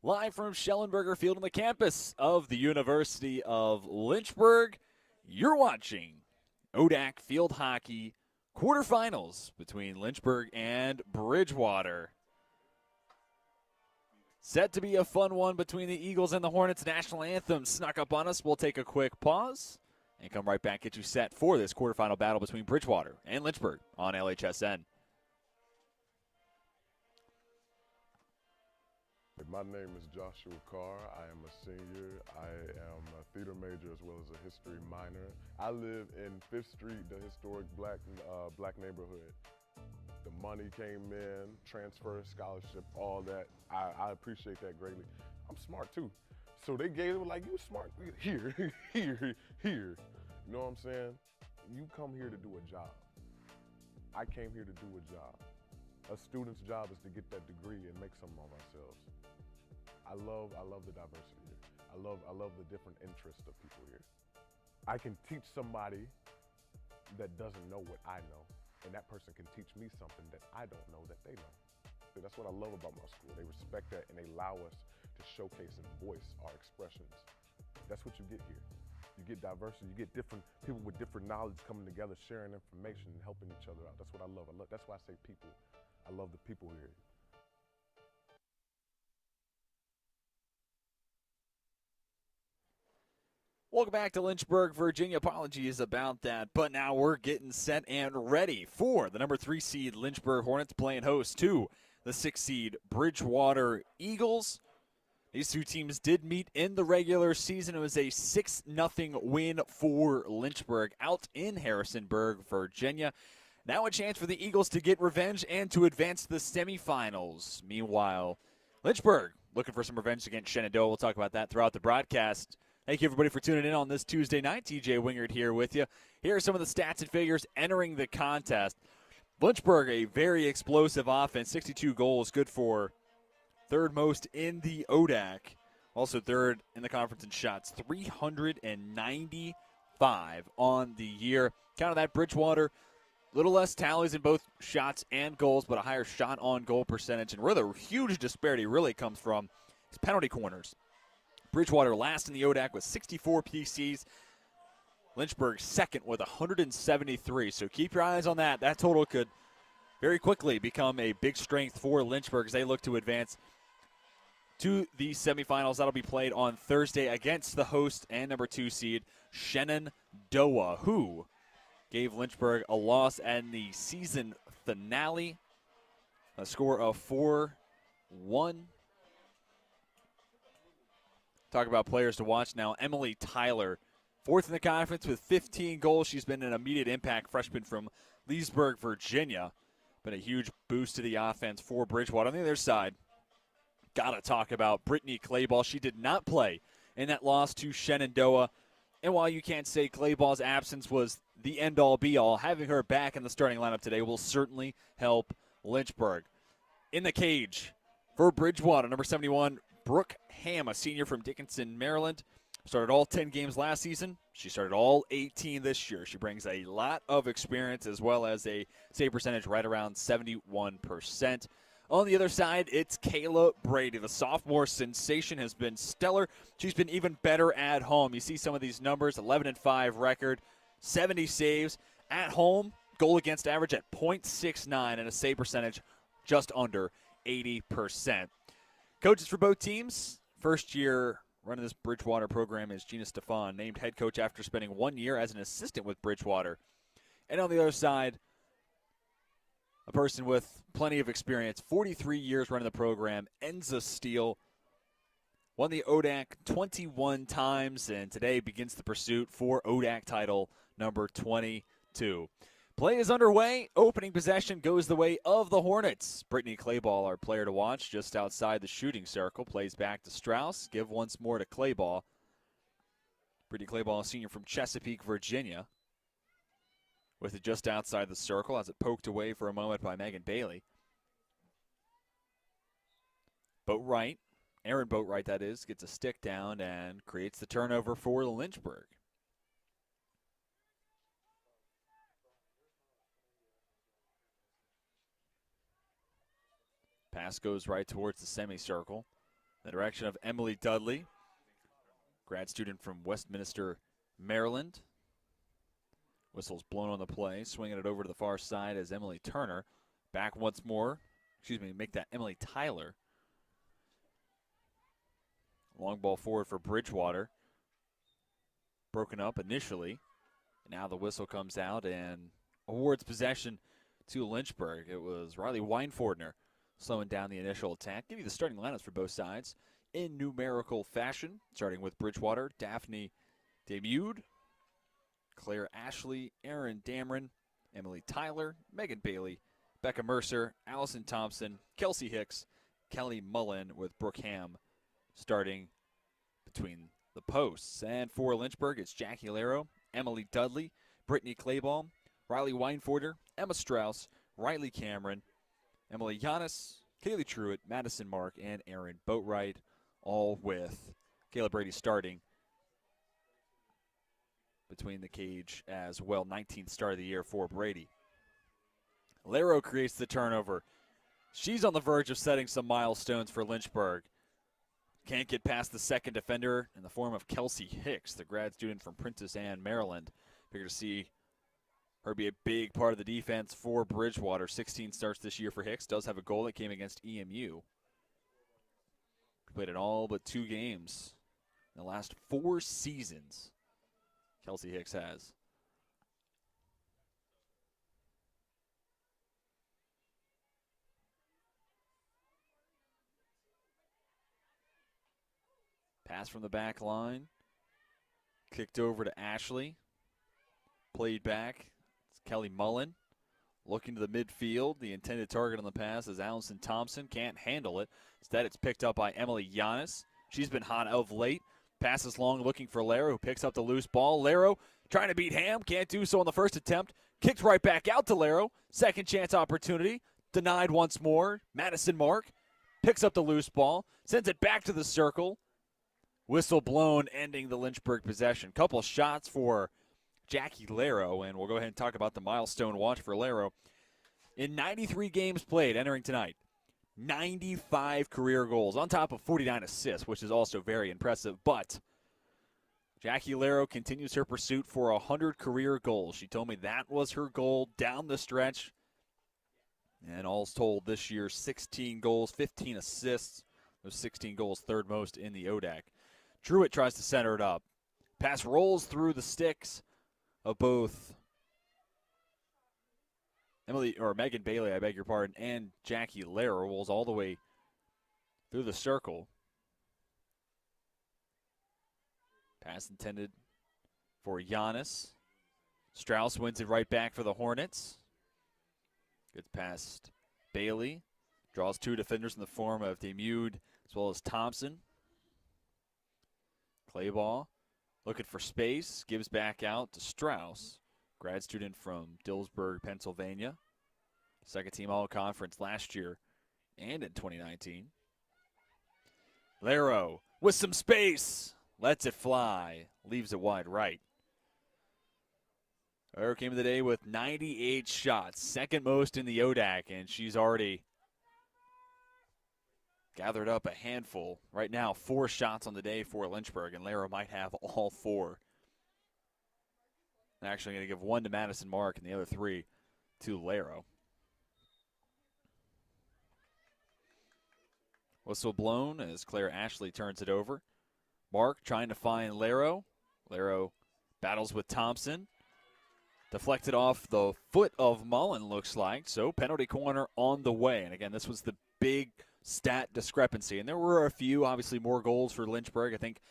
Live from Schellenberger Field on the campus of the University of Lynchburg, you're watching ODAC Field Hockey quarterfinals between Lynchburg and Bridgewater. Set to be a fun one between the Eagles and the Hornets. National anthem snuck up on us. We'll take a quick pause and come right back, get you set for this quarterfinal battle between Bridgewater and Lynchburg on LHSN. My name is Joshua Carr. I am a senior. I am a theater major as well as a history minor. I live in 5th Street, the historic black neighborhood. The money came in, transfer, scholarship, all that. I appreciate that greatly. I'm smart too. So they gave it like, you smart, here. You know what I'm saying? You come here to do a job. I came here to do a job. A student's job is to get that degree and make something of ourselves. I love the diversity here. I love the different interests of people here. I can teach somebody that doesn't know what I know, and that person can teach me something that I don't know that they know. So that's what I love about my school. They respect that and they allow us to showcase and voice our expressions. That's what you get here. You get diversity, you get different people with different knowledge coming together, sharing information and helping each other out. That's what I love. That's why I say people. I love the people here. Welcome back to Lynchburg, Virginia. Apologies about that, but now we're getting set and ready for the number 3 seed Lynchburg Hornets playing host to the 6 seed Bridgewater Eagles. These two teams did meet in the regular season. It was a 6-0 win for Lynchburg out in Harrisonburg, Virginia. Now a chance for the Eagles to get revenge and to advance to the semifinals. Meanwhile, Lynchburg looking for some revenge against Shenandoah. We'll talk about that throughout the broadcast. Thank you, everybody, for tuning in on this Tuesday night. TJ Wingard here with you. Here are some of the stats and figures entering the contest. Lynchburg, a very explosive offense, 62 goals, good for third most in the ODAC. Also third in the conference in shots, 395 on the year. Count of that, Bridgewater, a little less tallies in both shots and goals, but a higher shot on goal percentage. And where the huge disparity really comes from is penalty corners. Bridgewater last in the ODAC with 64 PCs. Lynchburg second with 173. So keep your eyes on that. That total could very quickly become a big strength for Lynchburg as they look to advance to the semifinals. That'll be played on Thursday against the host and number 2 seed Shenandoah, who gave Lynchburg a loss in the season finale. A score of 4-1. Talk about players to watch now. Emily Tyler, 4th in the conference with 15 goals. She's been an immediate impact freshman from Leesburg, Virginia. Been a huge boost to the offense for Bridgewater. On the other side, got to talk about Brittany Clayball. She did not play in that loss to Shenandoah. And while you can't say Clayball's absence was the end-all, be-all, having her back in the starting lineup today will certainly help Lynchburg. In the cage for Bridgewater, number 71, Brooke Ham, a senior from Dickinson, Maryland. Started all 10 games last season. She started all 18 this year. She brings a lot of experience as well as a save percentage right around 71%. On the other side, it's Kayla Brady. The sophomore sensation has been stellar. She's been even better at home. You see some of these numbers, 11-5 record, 70 saves. At home, goal against average at .69 and a save percentage just under 80%. Coaches for both teams, first year running this Bridgewater program is Gina Stefan, named head coach after spending 1 year as an assistant with Bridgewater. And on the other side, a person with plenty of experience, 43 years running the program, Enza Steele, won the ODAC 21 times, and today begins the pursuit for ODAC title number 22. Play is underway. Opening possession goes the way of the Hornets. Brittany Clayball, our player to watch, just outside the shooting circle. Plays back to Strauss. Give once more to Clayball. Brittany Clayball, a senior from Chesapeake, Virginia. With it just outside the circle as it poked away for a moment by Megan Bailey. Boatwright, Aaron Boatwright that is, gets a stick down and creates the turnover for Lynchburg. Pass goes right towards the semicircle. The direction of Emily Dudley, grad student from Westminster, Maryland. Whistle's blown on the play, swinging it over to the far side as Emily Turner. Back once more. Make that Emily Tyler. Long ball forward for Bridgewater. Broken up initially. Now the whistle comes out and awards possession to Lynchburg. It was Riley Weinfordner slowing down the initial attack. Give you the starting lineups for both sides in numerical fashion, starting with Bridgewater, Daphne Demude, Claire Ashley, Erin Dameron, Emily Tyler, Megan Bailey, Becca Mercer, Allison Thompson, Kelsey Hicks, Kelly Mullen, with Brooke Ham starting between the posts. And for Lynchburg, it's Jackie Laro, Emily Dudley, Brittany Clayball, Riley Weinforder, Emma Strauss, Riley Cameron, Emily Giannis, Kaylee Truitt, Madison Mark, and Erin Boatwright, all with Kayla Brady starting between the cage as well. 19th start of the year for Brady. Laro creates the turnover. She's on the verge of setting some milestones for Lynchburg. Can't get past the second defender in the form of Kelsey Hicks, the grad student from Princess Anne, Maryland. Figure to see her be a big part of the defense for Bridgewater. 16 starts this year for Hicks. Does have a goal that came against EMU. Played in all but 2 games in the last 4 seasons. Kelsey Hicks has. Pass from the back line. Kicked over to Ashley. Played back. It's Kelly Mullen. Looking to the midfield. The intended target on the pass is Allison Thompson. Can't handle it. Instead, it's picked up by Emily Giannis. She's been hot of late. Passes long, looking for Laro, who picks up the loose ball. Laro trying to beat Ham. Can't do so on the first attempt. Kicked right back out to Laro. Second chance opportunity. Denied once more. Madison Mark picks up the loose ball. Sends it back to the circle. Whistle blown, ending the Lynchburg possession. Couple shots for Jackie Laro, and we'll go ahead and talk about the milestone watch for Laro. In 93 games played, entering tonight, 95 career goals, on top of 49 assists, which is also very impressive. But Jackie Laro continues her pursuit for 100 career goals. She told me that was her goal down the stretch. And all's told this year, 16 goals, 15 assists. Those 16 goals, third most in the ODAC. Truitt tries to center it up. Pass rolls through the sticks of both Megan Bailey, I beg your pardon, and Jackie Laro. Rolls all the way through the circle. Pass intended for Giannis. Strauss wins it right back for the Hornets. Gets past Bailey. Draws 2 defenders in the form of Demude as well as Thompson. Clayball looking for space. Gives back out to Strauss, grad student from Dillsburg, Pennsylvania. Second team all-conference last year and in 2019. Laro with some space. Lets it fly. Leaves it wide right. Laro came of the day with 98 shots. Second most in the ODAC, and she's already gathered up a handful. Right now, 4 shots on the day for Lynchburg, and Laro might have all 4. I'm actually going to give 1 to Madison Mark and the other 3 to Laro. Whistle blown as Claire Ashley turns it over. Mark trying to find Laro. Laro battles with Thompson. Deflected off the foot of Mullen, looks like. So penalty corner on the way. And again, this was the big stat discrepancy. And there were a few, obviously, more goals for Lynchburg. I think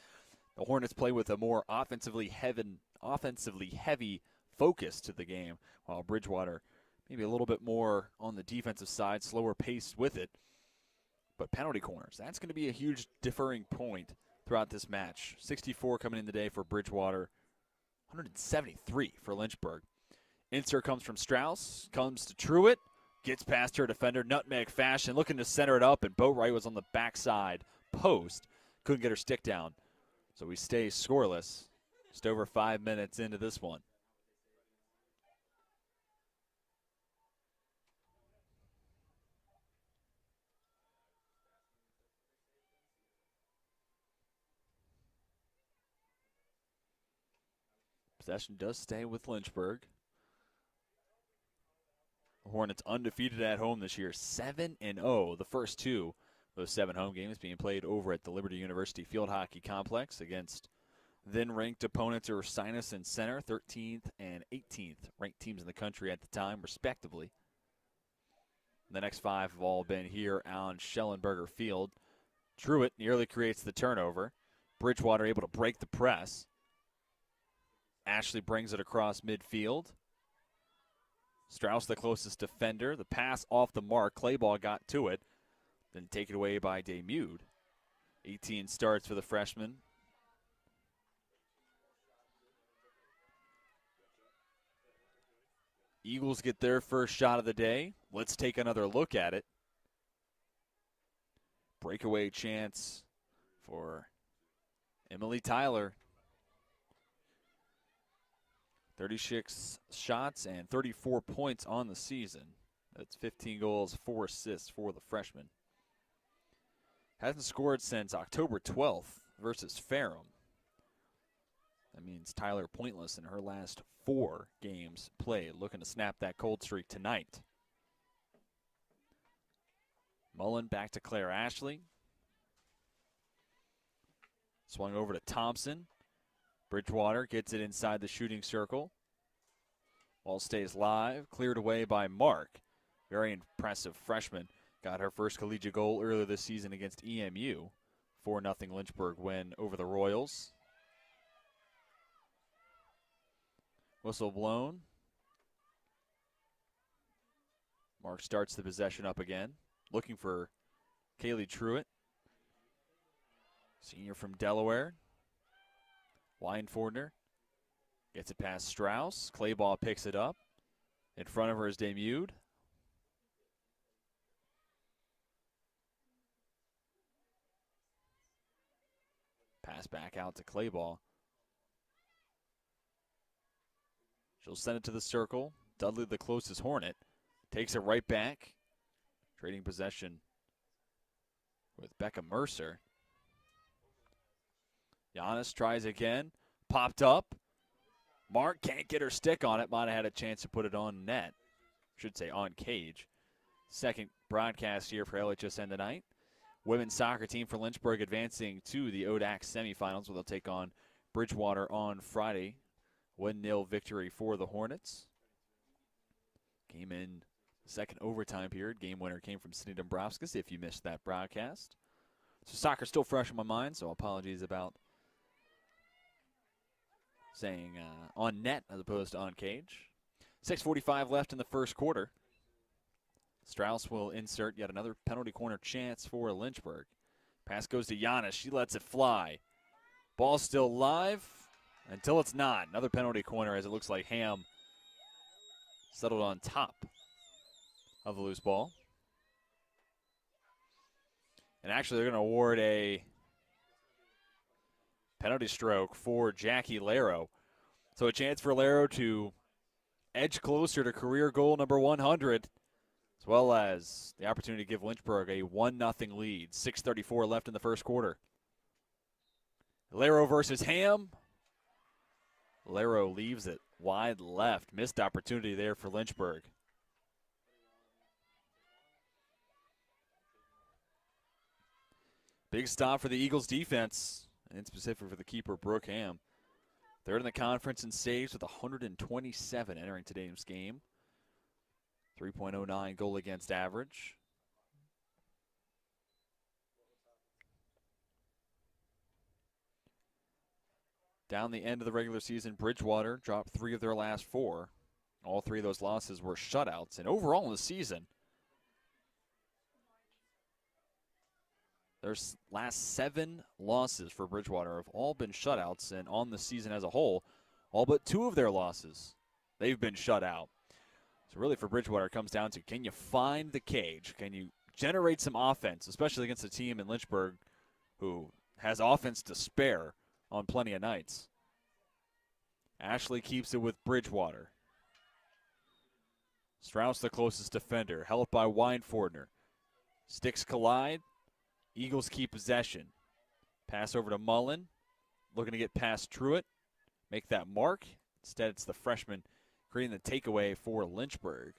the Hornets play with a more offensively heavy focus to the game, while Bridgewater maybe a little bit more on the defensive side, slower paced with it. But penalty corners, that's going to be a huge differing point throughout this match. 64 coming in today for Bridgewater, 173 for Lynchburg. Insert comes from Strauss, comes to Truitt, gets past her defender, nutmeg fashion, looking to center it up, and Boatwright was on the backside post. Couldn't get her stick down. So we stay scoreless. Just over 5 minutes into this one. Possession does stay with Lynchburg. The Hornets undefeated at home this year, 7-0. The first two of those 7 home games being played over at the Liberty University Field Hockey Complex against then-ranked opponents Ursinus and Center, 13th and 18th ranked teams in the country at the time, respectively. The next 5 have all been here on Schellenberger Field. Truitt nearly creates the turnover. Bridgewater able to break the press. Ashley brings it across midfield. Strauss the closest defender. The pass off the mark. Clayball got to it. Then taken away by Demude. 18 starts for the freshman. Eagles get their first shot of the day. Let's take another look at it. Breakaway chance for Emily Tyler. 36 shots and 34 points on the season. That's 15 goals, 4 assists for the freshman. Hasn't scored since October 12th versus Ferrum. That means Tyler pointless in her last 4 games played, looking to snap that cold streak tonight. Mullen back to Claire Ashley. Swung over to Thompson. Bridgewater gets it inside the shooting circle. Ball stays live, cleared away by Mark. Very impressive freshman. Got her first collegiate goal earlier this season against EMU. 4-0 Lynchburg win over the Royals. Whistle blown. Mark starts the possession up again. Looking for Kaylee Truitt. Senior from Delaware. Weinfordner gets it past Strauss. Clayball picks it up. In front of her is Demude. Pass back out to Clayball. She'll send it to the circle. Dudley, the closest Hornet, takes it right back. Trading possession with Becca Mercer. Giannis tries again. Popped up. Mark can't get her stick on it. Might have had a chance to put it on net. Should say on cage. Second broadcast here for LHSN tonight. Women's soccer team for Lynchburg advancing to the ODAC semifinals, where they'll take on Bridgewater on Friday. 1-0 victory for the Hornets. Game in second overtime period. Game winner came from Sydney Dombrovskis, if you missed that broadcast. So soccer's still fresh in my mind, so apologies about saying on net as opposed to on cage. 6:45 left in the first quarter. Strauss will insert yet another penalty corner chance for Lynchburg. Pass goes to Giannis. She lets it fly. Ball still live until it's not. Another penalty corner as it looks like Ham settled on top of the loose ball. And actually they're going to award a penalty stroke for Jackie Laro. So a chance for Laro to edge closer to career goal number 100, as well as the opportunity to give Lynchburg a 1-0 lead. 6:34 left in the first quarter. Laro versus Ham. Laro leaves it wide left. Missed opportunity there for Lynchburg. Big stop for the Eagles defense, and specifically for the keeper, Brooke Ham. Third in the conference in saves with 127 entering today's game. 3.09 goal against average. Down the end of the regular season, Bridgewater dropped 3 of their last 4. All 3 of those losses were shutouts. And overall in the season, their last 7 losses for Bridgewater have all been shutouts. And on the season as a whole, all but 2 of their losses, they've been shut out. So really for Bridgewater, it comes down to, can you find the cage? Can you generate some offense, especially against a team in Lynchburg who has offense to spare on plenty of nights? Ashley keeps it with Bridgewater. Strauss the closest defender, helped by Weinfordner. Sticks collide. Eagles keep possession. Pass over to Mullen. Looking to get past Truitt. Make that mark. Instead, it's the freshman creating the takeaway for Lynchburg.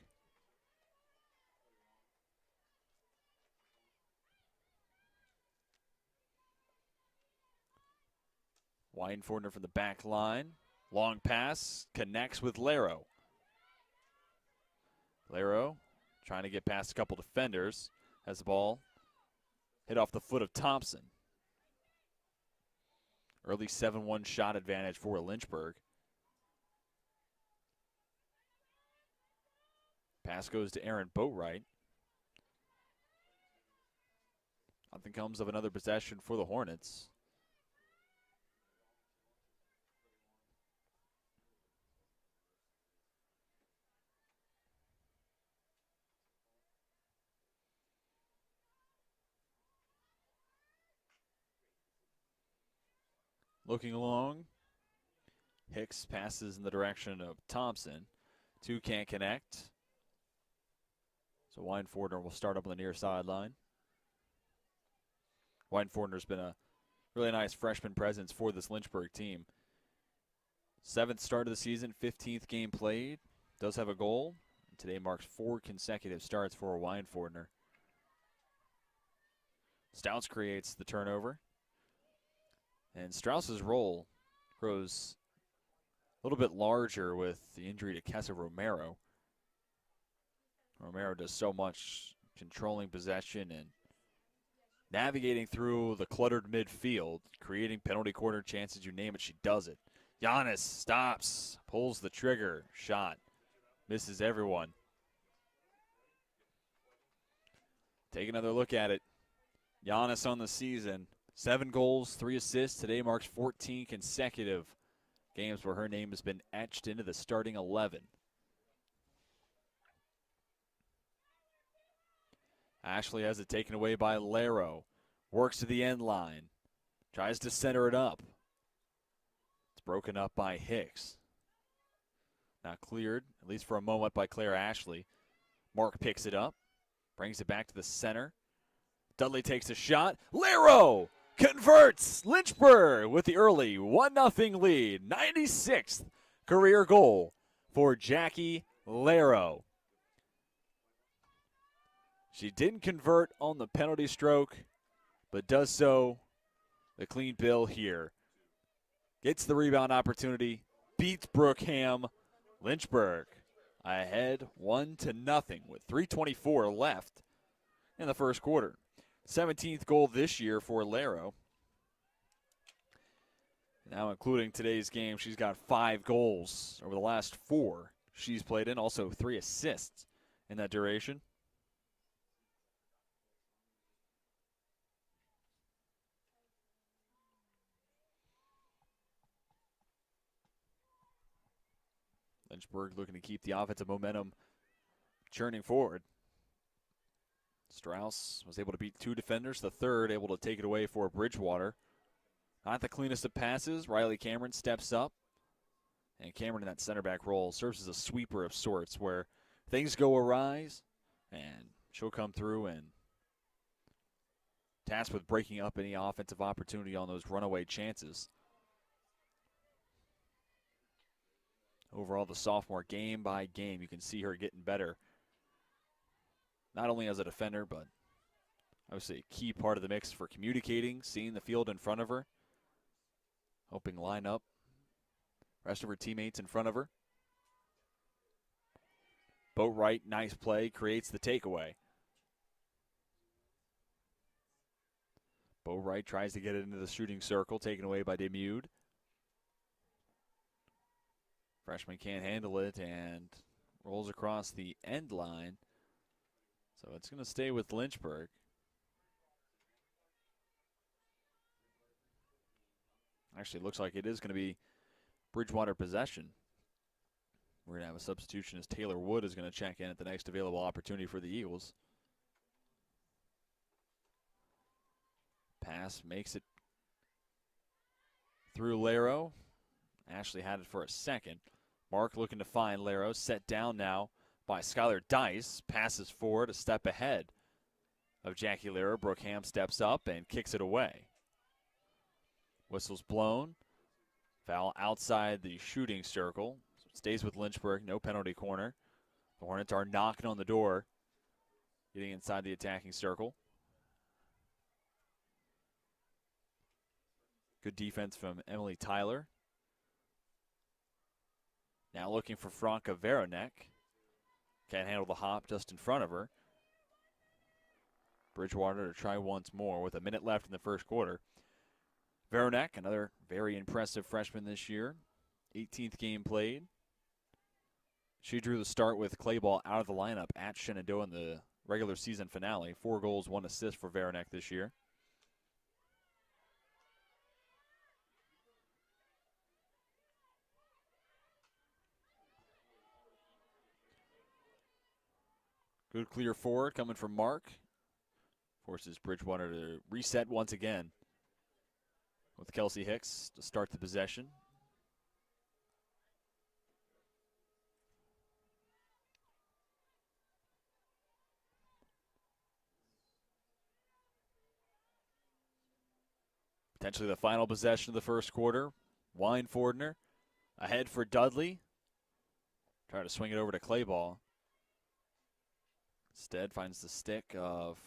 Weinfordner from the back line. Long pass, connects with Laro. Laro trying to get past a couple defenders. Has the ball hit off the foot of Thompson. Early 7-1 shot advantage for Lynchburg. Pass goes to Aaron Boatwright. Nothing comes of another possession for the Hornets. Looking along, Hicks passes in the direction of Thompson. Two can't connect. So Weinfordner will start up on the near sideline. Weinfordner's been a really nice freshman presence for this Lynchburg team. 7th start of the season, 15th game played. Does have a goal. And today marks 4 consecutive starts for Weinfordner. Stouts creates the turnover. And Strauss's role grows a little bit larger with the injury to Kessa Romero. Romero does so much controlling possession and navigating through the cluttered midfield, creating penalty corner chances, you name it, she does it. Giannis stops, pulls the trigger, shot, misses everyone. Take another look at it. Giannis on the season. 7 goals, 3 assists. Today marks 14 consecutive games where her name has been etched into the starting 11. Ashley has it taken away by Laro. Works to the end line. Tries to center it up. It's broken up by Hicks. Not cleared, at least for a moment, by Claire Ashley. Mark picks it up. Brings it back to the center. Dudley takes a shot. Laro converts. Lynchburg with the early 1-0 lead. 96th career goal for Jackie Laro. She didn't convert on the penalty stroke, but does so the clean bill here. Gets the rebound opportunity, beats Brooke Ham. Lynchburg ahead 1-0 with 3:24 left in the first quarter. 17th goal this year for Laro. Now including today's game, she's got 5 goals over the last 4 she's played in, also 3 assists in that duration. Lynchburg looking to keep the offensive momentum churning forward. Strauss was able to beat 2 defenders. The third able to take it away for Bridgewater. Not the cleanest of passes. Riley Cameron steps up. And Cameron in that center back role serves as a sweeper of sorts where things go awry and she'll come through and tasked with breaking up any offensive opportunity on those runaway chances. Overall, the sophomore, game by game, you can see her getting better. Not only as a defender, but obviously a key part of the mix for communicating, seeing the field in front of her, helping line up rest of her teammates in front of her. Boatwright, nice play, creates the takeaway. Boatwright tries to get it into the shooting circle, taken away by Demude. Freshman can't handle it and rolls across the end line. So it's going to stay with Lynchburg. Actually, looks like it is going to be Bridgewater possession. We're going to have a substitution as Taylor Wood is going to check in at the next available opportunity for the Eagles. Pass makes it through Laro. Ashley had it for a second. Mark looking to find Laro. Set down now by Skylar Dice. Passes forward a step ahead of Jackie Laro. Brooke Ham steps up and kicks it away. Whistle's blown. Foul outside the shooting circle. So it stays with Lynchburg, no penalty corner. The Hornets are knocking on the door, getting inside the attacking circle. Good defense from Emily Tyler. Now looking for Franca Veronek. Can't handle the hop just in front of her. Bridgewater to try once more with a minute left in the first quarter. Veronek, another very impressive freshman this year. 18th game played. She drew the start with clay ball out of the lineup at Shenandoah in the regular season finale. 4 goals, 1 assist for Veronek this year. Good clear forward coming from Mark. Forces Bridgewater to reset once again with Kelsey Hicks to start the possession. Potentially the final possession of the first quarter. Weinfordner ahead for Dudley. Trying to swing it over to Clayball. Instead finds the stick of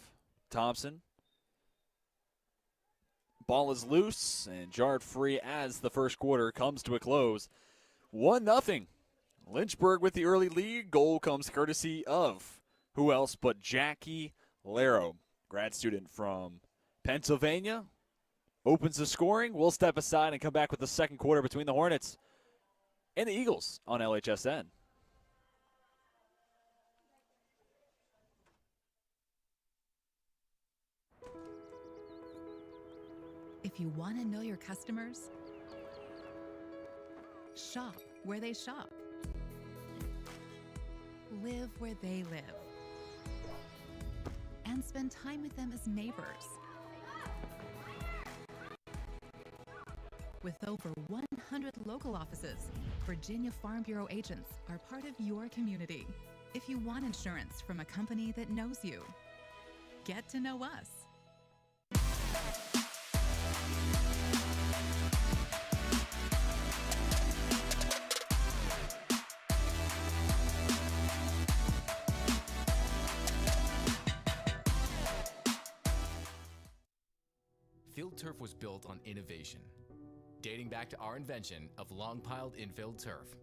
Thompson. Ball is loose and jarred free as the first quarter comes to a close. 1-0. Lynchburg with the early lead. Goal comes courtesy of who else but Jackie Laro, grad student from Pennsylvania. Opens the scoring. We'll step aside and come back with the second quarter between the Hornets and the Eagles on LHSN. If you want to know your customers, shop where they shop. Live where they live. And spend time with them as neighbors. With over 100 local offices, Virginia Farm Bureau agents are part of your community. If you want insurance from a company that knows you, get to know us. Field turf was built on innovation, dating back to our invention of long-piled infield turf,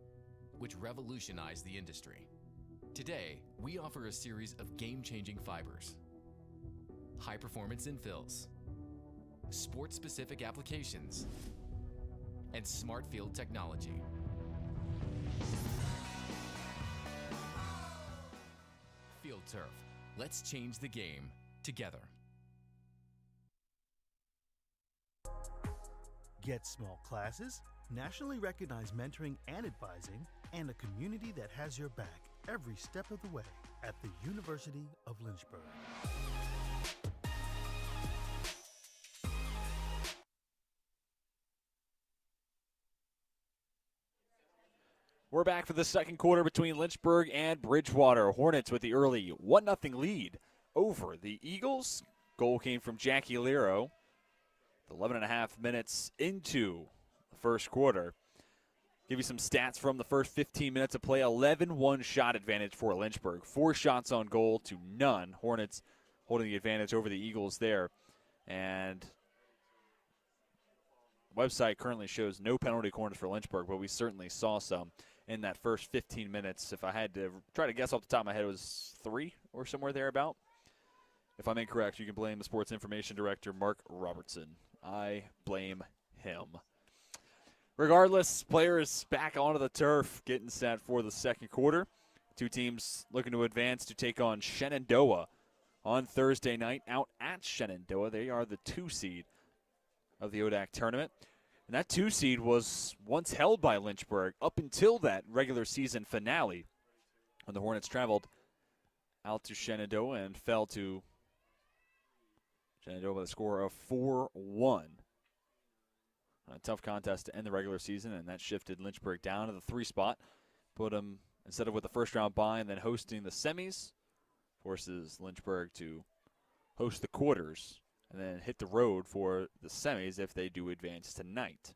which revolutionized the industry. Today, we offer a series of game-changing fibers, high-performance infills, sport-specific applications, and smart field technology. Field turf. Let's change the game together. Get small classes, nationally recognized mentoring and advising, and a community that has your back every step of the way at the University of Lynchburg. We're back for the second quarter between Lynchburg and Bridgewater. Hornets with the early 1-0 lead over the Eagles. Goal came from Jackie Lero. 11.5 minutes into the first quarter. Give you some stats from the first 15 minutes of play. 11-1 shot advantage for Lynchburg. 4 shots on goal to none. Hornets holding the advantage over the Eagles there. And the website currently shows no penalty corners for Lynchburg, but we certainly saw some in that first 15 minutes. If I had to try to guess off the top of my head, it was 3 or somewhere thereabout. If I'm incorrect, you can blame the sports information director, Mark Robertson. I blame him. Regardless, players back onto the turf, getting set for the second quarter. Two teams looking to advance to take on Shenandoah on Thursday night out at Shenandoah. They are the 2 seed of the ODAC tournament. And that 2 seed was once held by Lynchburg up until that regular season finale when the Hornets traveled out to Shenandoah and fell to Shenandoah with a score of 4-1. A tough contest to end the regular season, and that shifted Lynchburg down to the 3 spot. Put them, instead of with the first round bye and then hosting the semis, forces Lynchburg to host the quarters and then hit the road for the semis if they do advance tonight.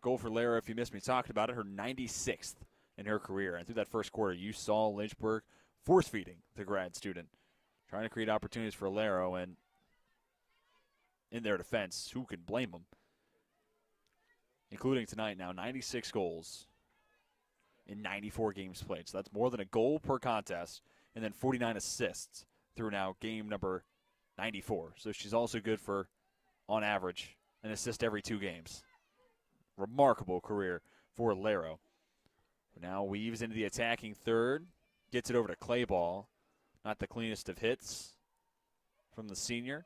goal for Lara, if you missed me talking about it, her 96th in her career. And through that first quarter, you saw Lynchburg force-feeding the grad student, trying to create opportunities for Laro, and in their defense, who can blame them? Including tonight now, 96 goals in 94 games played. So that's more than a goal per contest, and then 49 assists through now game number 94. So she's also good for, on average, an assist every 2 games. Remarkable career for Laro. Now weaves into the attacking third, gets it over to Clayball. Not the cleanest of hits from the senior.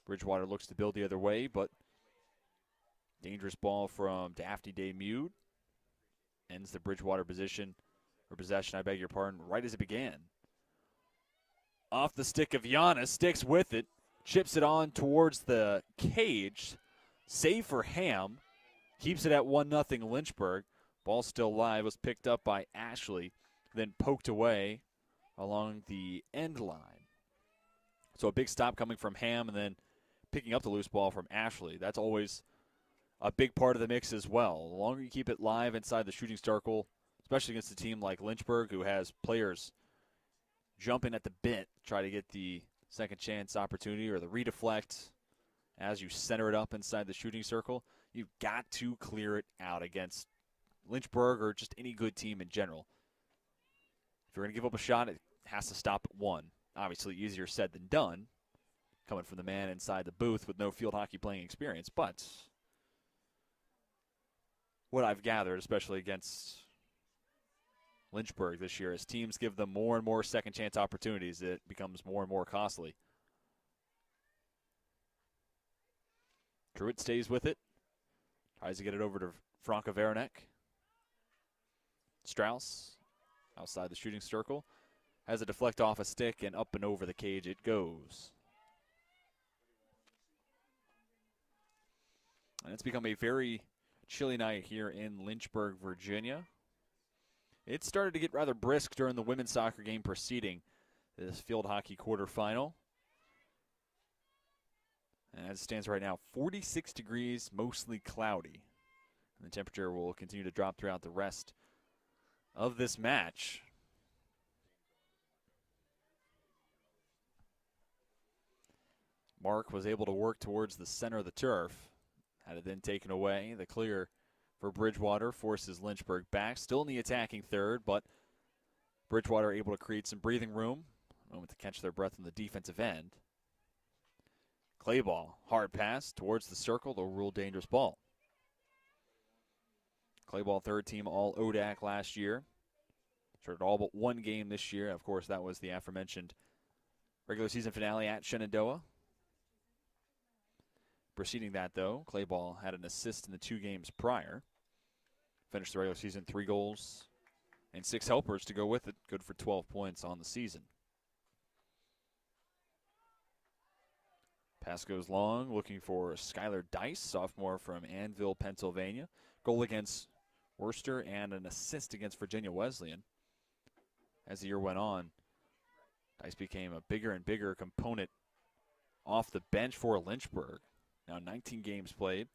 Bridgewater looks to build the other way, but dangerous ball from Daphne Day-Mude. Ends the Bridgewater possession, I beg your pardon, right as it began. Off the stick of Giannis, sticks with it, chips it on towards the cage. Save for Ham. Keeps it at 1-0 Lynchburg. Ball still live, was picked up by Ashley, then poked away along the end line. So a big stop coming from Ham and then picking up the loose ball from Ashley. That's always a big part of the mix as well. The longer you keep it live inside the shooting circle, especially against a team like Lynchburg who has players jumping at the bit, try to get the second chance opportunity or the redeflect as you center it up inside the shooting circle, you've got to clear it out against Lynchburg or just any good team in general. If you're going to give up a shot, it has to stop at 1. Obviously, easier said than done, coming from the man inside the booth with no field hockey playing experience. But what I've gathered, especially against Lynchburg this year, as teams give them more and more second chance opportunities, it becomes more and more costly. Truitt stays with it. Tries to get it over to Franca Veranek. Strauss outside the shooting circle. Has it deflect off a stick and up and over the cage it goes. And it's become a very chilly night here in Lynchburg, Virginia. It started to get rather brisk during the women's soccer game preceding this field hockey quarterfinal. And as it stands right now, 46 degrees, mostly cloudy. And the temperature will continue to drop throughout the rest of this match. Mark was able to work towards the center of the turf. Had it then taken away. The clear for Bridgewater forces Lynchburg back. Still in the attacking third, but Bridgewater able to create some breathing room. A moment to catch their breath on the defensive end. Clayball, hard pass towards the circle, though ruled dangerous ball. Clayball third team all ODAC last year. Started all but one game this year. Of course, that was the aforementioned regular season finale at Shenandoah. Preceding that, though, Clayball had an assist in the 2 games prior. Finished the regular season 3 goals and 6 helpers to go with it. Good for 12 points on the season. Pass goes long, looking for Skylar Dice, sophomore from Annville, Pennsylvania. Goal against Worcester and an assist against Virginia Wesleyan. As the year went on, Dice became a bigger and bigger component off the bench for Lynchburg. Now 19 games played,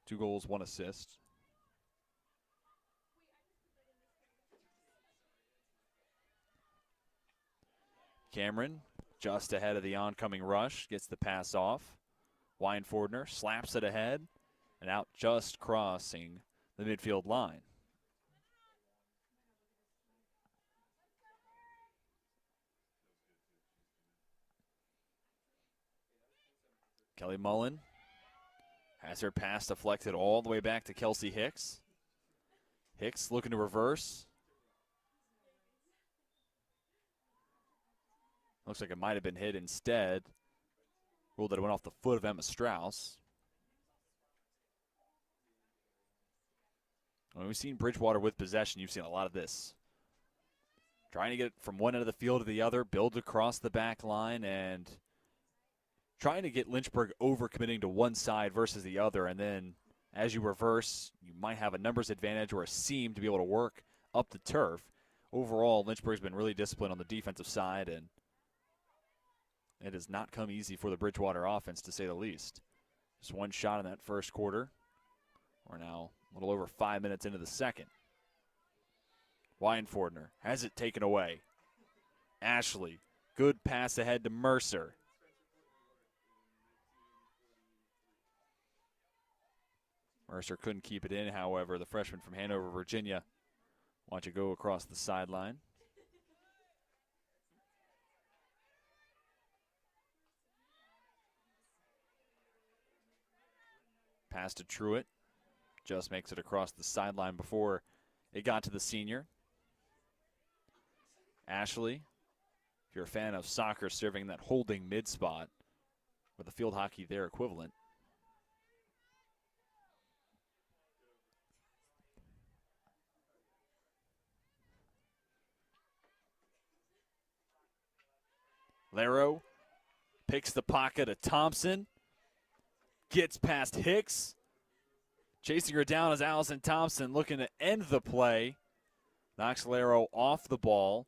2 goals, 1 assist. Cameron, just ahead of the oncoming rush, gets the pass off. Weinfordner slaps it ahead and out just crossing the midfield line. Kelly Mullen has her pass deflected all the way back to Kelsey Hicks. Hicks looking to reverse. Looks like it might have been hit instead. Ruled that it went off the foot of Emma Strauss. When we've seen Bridgewater with possession, you've seen a lot of this. Trying to get it from one end of the field to the other, build across the back line, and trying to get Lynchburg overcommitting to one side versus the other. And then as you reverse, you might have a numbers advantage or a seam to be able to work up the turf. Overall, Lynchburg's been really disciplined on the defensive side, and it has not come easy for the Bridgewater offense, to say the least. Just one shot in that first quarter. little over 5 minutes into the second. Weinfordner has it taken away. Ashley, good pass ahead to Mercer. Mercer couldn't keep it in, however. The freshman from Hanover, Virginia, wants to go across the sideline. Pass to Truitt. Just makes it across the sideline before it got to the senior. Ashley, if you're a fan of soccer, serving that holding mid spot, or the field hockey their equivalent. Laro picks the pocket of Thompson. Gets past Hicks. Chasing her down is Allison Thompson, looking to end the play. Knocks Laro off the ball.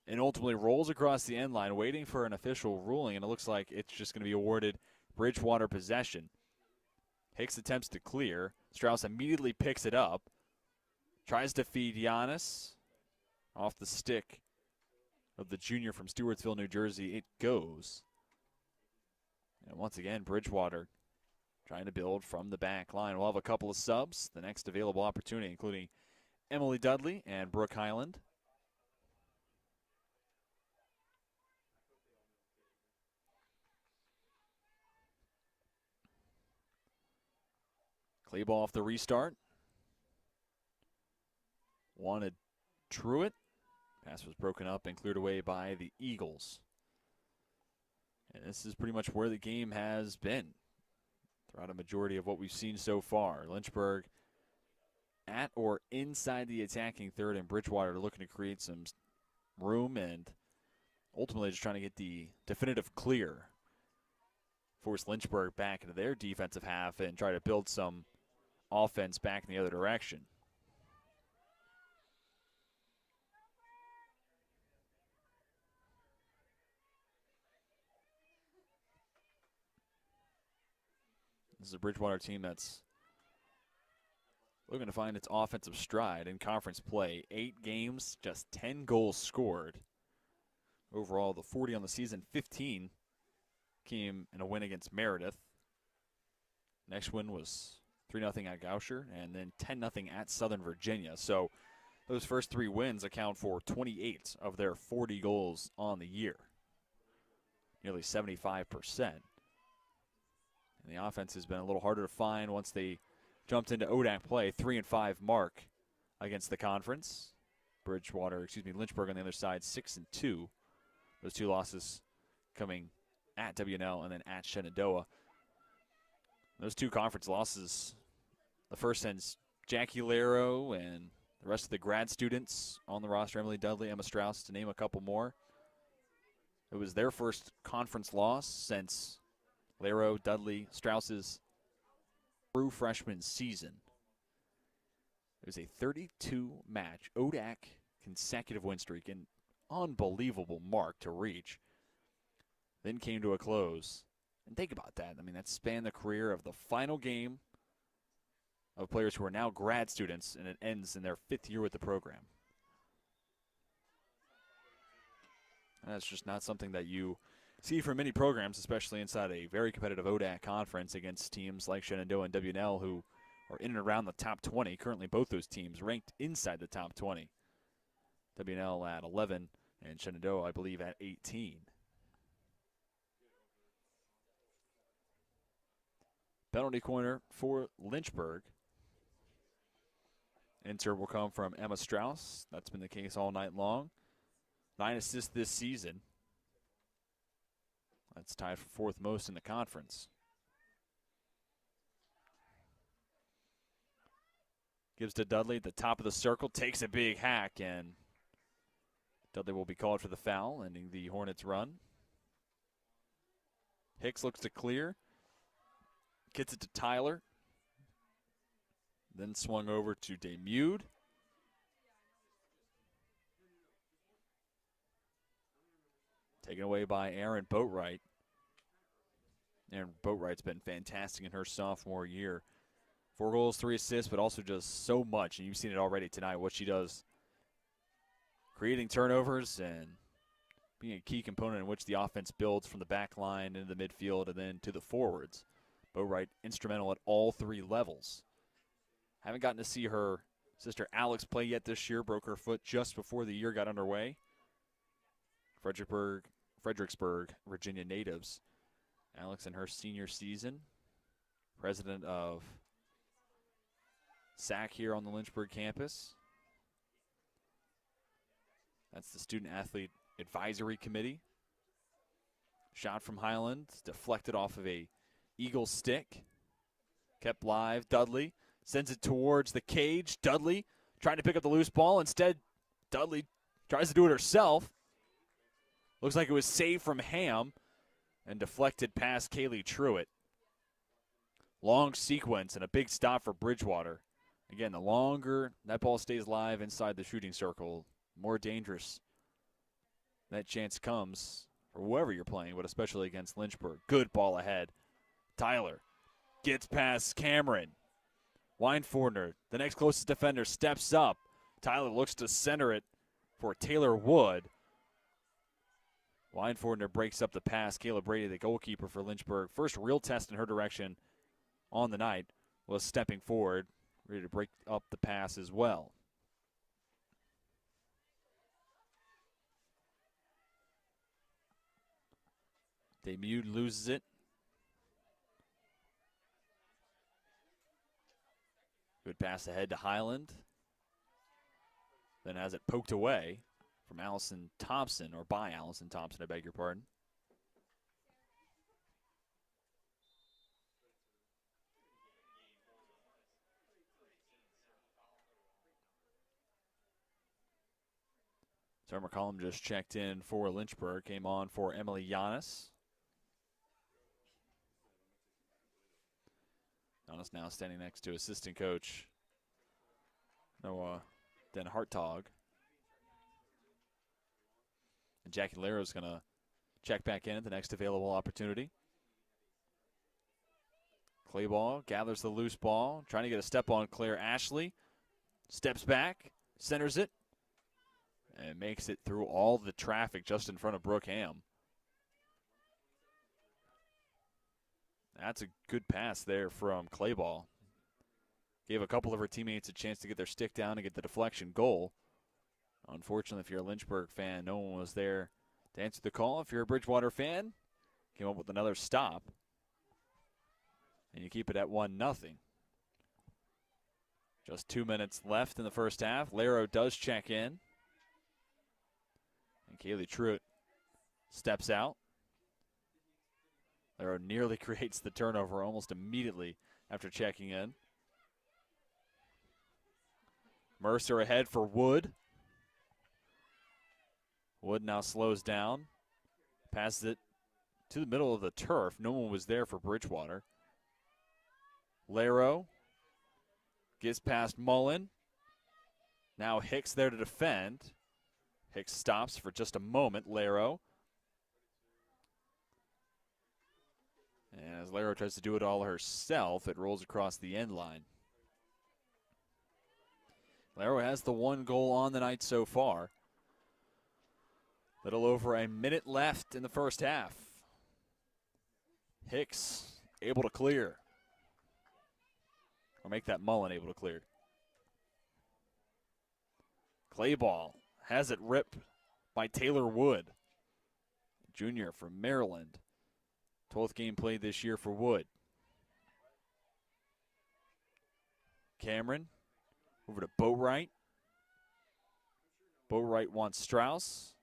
And ultimately rolls across the end line, waiting for an official ruling, and it looks like it's just going to be awarded Bridgewater possession. Hicks attempts to clear. Strauss immediately picks it up. Tries to feed Giannis. Off the stick of the junior from Stewartsville, New Jersey. It goes. And once again, Bridgewater trying to build from the back line. We'll have a couple of subs. The next available opportunity, including Emily Dudley and Brooke Highland. Clay ball off the restart. Wanted Truitt. Pass was broken up and cleared away by the Eagles. And this is pretty much where the game has been throughout a majority of what we've seen so far. Lynchburg at or inside the attacking third, and Bridgewater looking to create some room and ultimately just trying to get the definitive clear. Force Lynchburg back into their defensive half and try to build some offense back in the other direction. This is a Bridgewater team that's looking to find its offensive stride in conference play. 8 games, just 10 goals scored. Overall, the 40 on the season, 15 came in a win against Meredith. Next win was 3-0 at Goucher, and then 10-0 at Southern Virginia. So those first 3 wins account for 28 of their 40 goals on the year. Nearly 75%. And the offense has been a little harder to find once they jumped into ODAC play. 3-5 mark against the conference. Lynchburg on the other side, 6-2. Those 2 losses coming at WNL and then at Shenandoah. Those 2 conference losses, the first sends Jackie Laro and the rest of the grad students on the roster, Emily Dudley, Emma Strauss, to name a couple more. It was their first conference loss since Laro, Dudley, Strauss's true freshman season. It was a 32-match ODAC consecutive win streak, an unbelievable mark to reach. Then came to a close. And think about that. I mean, that spanned the career of the final game of players who are now grad students, and it ends in their 5th year with the program. That's just not something that you see from many programs, especially inside a very competitive ODAC conference against teams like Shenandoah and WNL, who are in and around the top 20. Currently, both those teams ranked inside the top 20. WNL at 11 and Shenandoah, I believe, at 18. Penalty corner for Lynchburg. Enter will come from Emma Strauss. That's been the case all night long. 9 assists this season. That's tied for 4th most in the conference. Gives to Dudley at the top of the circle. Takes a big hack, and Dudley will be called for the foul, ending the Hornets' run. Hicks looks to clear. Gets it to Tyler. Then swung over to Demude. Taken away by Aaron Boatwright. And Boatwright's been fantastic in her sophomore year. 4 goals, 3 assists, but also just so much. And you've seen it already tonight, what she does. Creating turnovers and being a key component in which the offense builds from the back line into the midfield and then to the forwards. Boatwright instrumental at all 3 levels. Haven't gotten to see her sister Alex play yet this year. Broke her foot just before the year got underway. Fredericksburg, Virginia natives. Alex in her senior season. President of SAC here on the Lynchburg campus. That's the Student Athlete Advisory Committee. Shot from Highland, deflected off of a Eagle stick. Kept live, Dudley sends it towards the cage. Dudley trying to pick up the loose ball. Instead, Dudley tries to do it herself. Looks like it was saved from Ham and deflected past Kaylee Truitt. Long sequence and a big stop for Bridgewater. Again, the longer that ball stays live inside the shooting circle, more dangerous that chance comes for whoever you're playing, but especially against Lynchburg. Good ball ahead. Tyler gets past Cameron. Weinfordner, the next closest defender, steps up. Tyler looks to center it for Taylor Wood. Weinfordner breaks up the pass. Kayla Brady, the goalkeeper for Lynchburg, first real test in her direction on the night, was stepping forward, ready to break up the pass as well. Debut loses it. Good pass ahead to Highland. Then has it poked away from Allison Thompson, or by Allison Thompson, I beg your pardon. Sarah McCollum just checked in for Lynchburg, came on for Emily Giannis. Giannis now standing next to assistant coach Noah Den Hartog. And Jackie Lero is going to check back in at the next available opportunity. Clayball gathers the loose ball, trying to get a step on Claire Ashley. Steps back, centers it, and makes it through all the traffic just in front of Brooke Ham. That's a good pass there from Clayball. Gave a couple of her teammates a chance to get their stick down and get the deflection goal. Unfortunately, if you're a Lynchburg fan, no one was there to answer the call. If you're a Bridgewater fan, came up with another stop. And you keep it at 1-0. Just 2 minutes left in the first half. Lero does check in. And Kaylee Truitt steps out. Lero nearly creates the turnover almost immediately after checking in. Mercer ahead for Wood. Wood now slows down. Passes it to the middle of the turf. No one was there for Bridgewater. Lero gets past Mullen. Now Hicks there to defend. Hicks stops for just a moment. Lero. And as Lero tries to do it all herself, it rolls across the end line. Lero has the 1 goal on the night so far. Little over a minute left in the first half. Hicks able to clear. Or make that Mullen able to clear. Clayball has it ripped by Taylor Wood, junior from Maryland. 12th game played this year for Wood. Cameron over to Boatwright. Boatwright wants Strauss.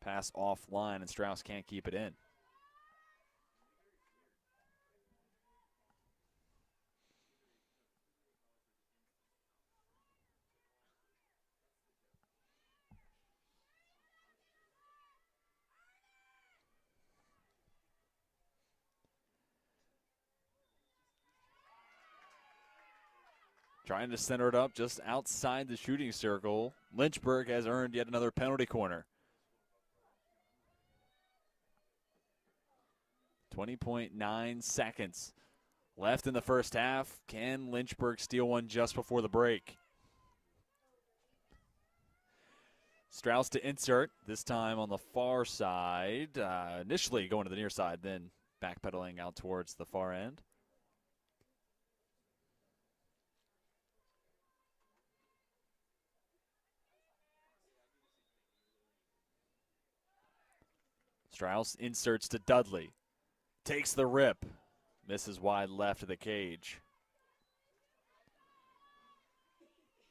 Pass offline, and Strauss can't keep it in. Trying to center it up just outside the shooting circle. Lynchburg has earned yet another penalty corner. 20.9 seconds left in the first half. Can Lynchburg steal one just before the break? Strauss to insert, this time on the far side. Initially going to the near side, then backpedaling out towards the far end. Strauss inserts to Dudley. Takes the rip. Misses wide left of the cage.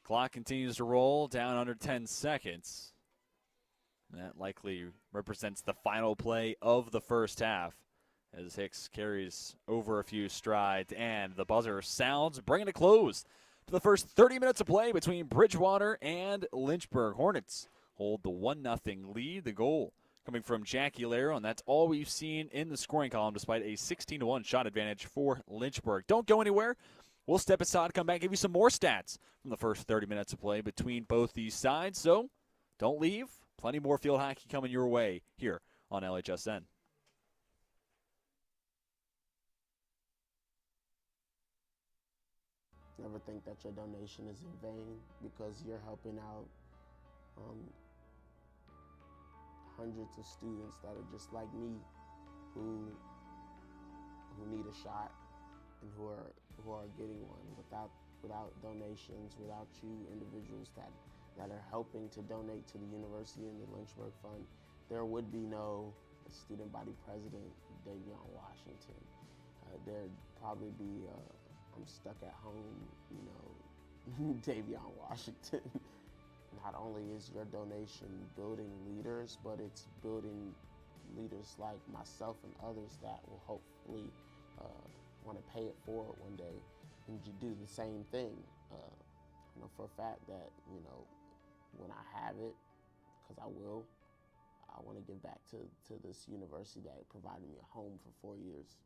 Clock continues to roll, down under 10 seconds. That likely represents the final play of the first half as Hicks carries over a few strides, and the buzzer sounds, bringing a close to the first 30 minutes of play between Bridgewater and Lynchburg. Hornets hold the 1-0 lead. The goal coming from Jackie Laro, and that's all we've seen in the scoring column despite a 16-1 shot advantage for Lynchburg. Don't go anywhere. We'll step aside, come back, give you some more stats from the first 30 minutes of play between both these sides. So don't leave. Plenty more field hockey coming your way here on LHSN. Never think that your donation is in vain, because you're helping out hundreds of students that are just like me, who need a shot and who are getting one. Without donations, without you individuals that are helping to donate to the university and the Lynchburg Fund, there would be no student body president, Davion Washington. There'd probably be I'm stuck at home, Davion Washington. Not only is your donation building leaders, but it's building leaders like myself and others that will hopefully want to pay it forward one day and do the same thing. I know for a fact that, when I have it, because I will, I want to give back to this university that provided me a home for 4 years.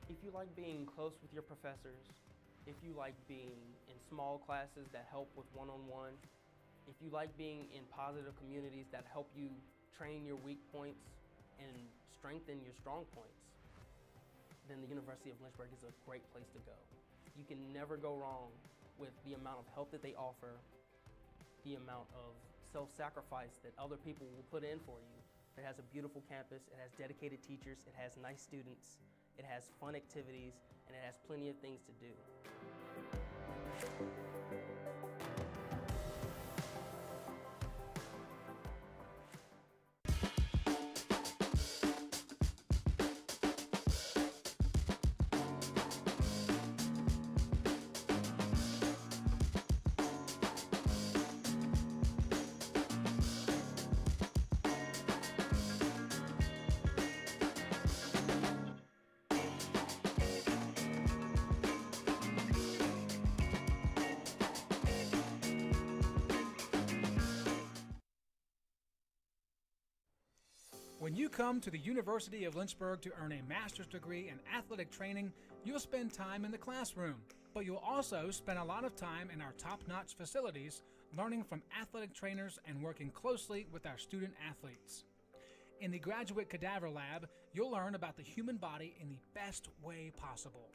If you like being close with your professors, if you like being in small classes that help with one-on-one, if you like being in positive communities that help you train your weak points and strengthen your strong points, then the University of Lynchburg is a great place to go. You can never go wrong with the amount of help that they offer, the amount of self-sacrifice that other people will put in for you. It has a beautiful campus, it has dedicated teachers, it has nice students, it has fun activities, and it has plenty of things to do. When you come to the University of Lynchburg to earn a master's degree in athletic training, you'll spend time in the classroom, but you'll also spend a lot of time in our top-notch facilities, learning from athletic trainers and working closely with our student athletes. In the Graduate Cadaver Lab, you'll learn about the human body in the best way possible,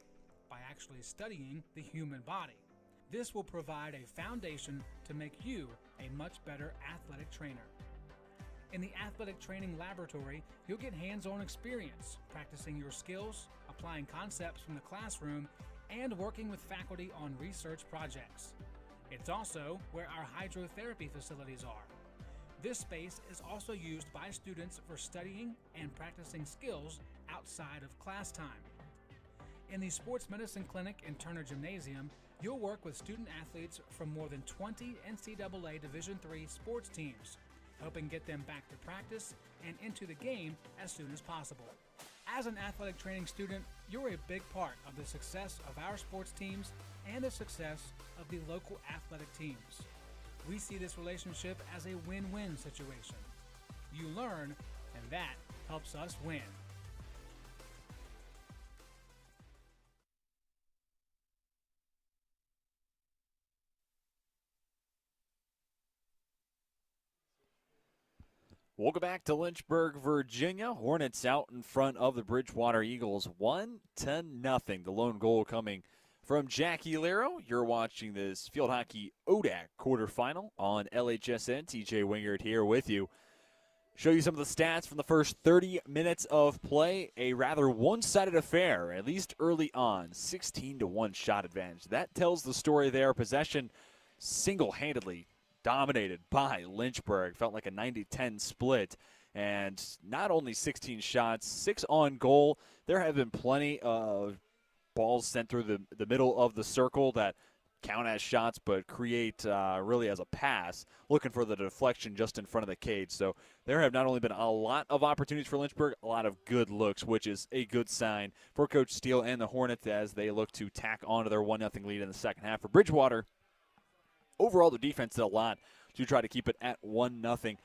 by actually studying the human body. This will provide a foundation to make you a much better athletic trainer. In the Athletic Training Laboratory, you'll get hands-on experience, practicing your skills, applying concepts from the classroom, and working with faculty on research projects. It's also where our hydrotherapy facilities are. This space is also used by students for studying and practicing skills outside of class time. In the Sports Medicine Clinic and Turner Gymnasium, you'll work with student athletes from more than 20 NCAA Division III sports teams, helping get them back to practice and into the game as soon as possible. As an athletic training student, you're a big part of the success of our sports teams and the success of the local athletic teams. We see this relationship as a win-win situation. You learn, and that helps us win. Welcome back to Lynchburg, Virginia. Hornets out in front of the Bridgewater Eagles, 1-0. The lone goal coming from Jackie Lero. You're watching this field hockey ODAC quarterfinal on LHSN. TJ Wingard here with you. Show you some of the stats from the first 30 minutes of play. A rather one-sided affair, at least early on. 16-1 shot advantage. That tells the story there. Possession single-handedly dominated by Lynchburg. Felt like a 90-10 split. And not only 16 shots, 6 on goal. There have been plenty of balls sent through the middle of the circle that count as shots but create really as a pass, looking for the deflection just in front of the cage. So there have not only been a lot of opportunities for Lynchburg, a lot of good looks, which is a good sign for Coach Steele and the Hornets as they look to tack onto their 1-0 lead in the second half. For Bridgewater, overall, the defense did a lot to try to keep it at 1-0.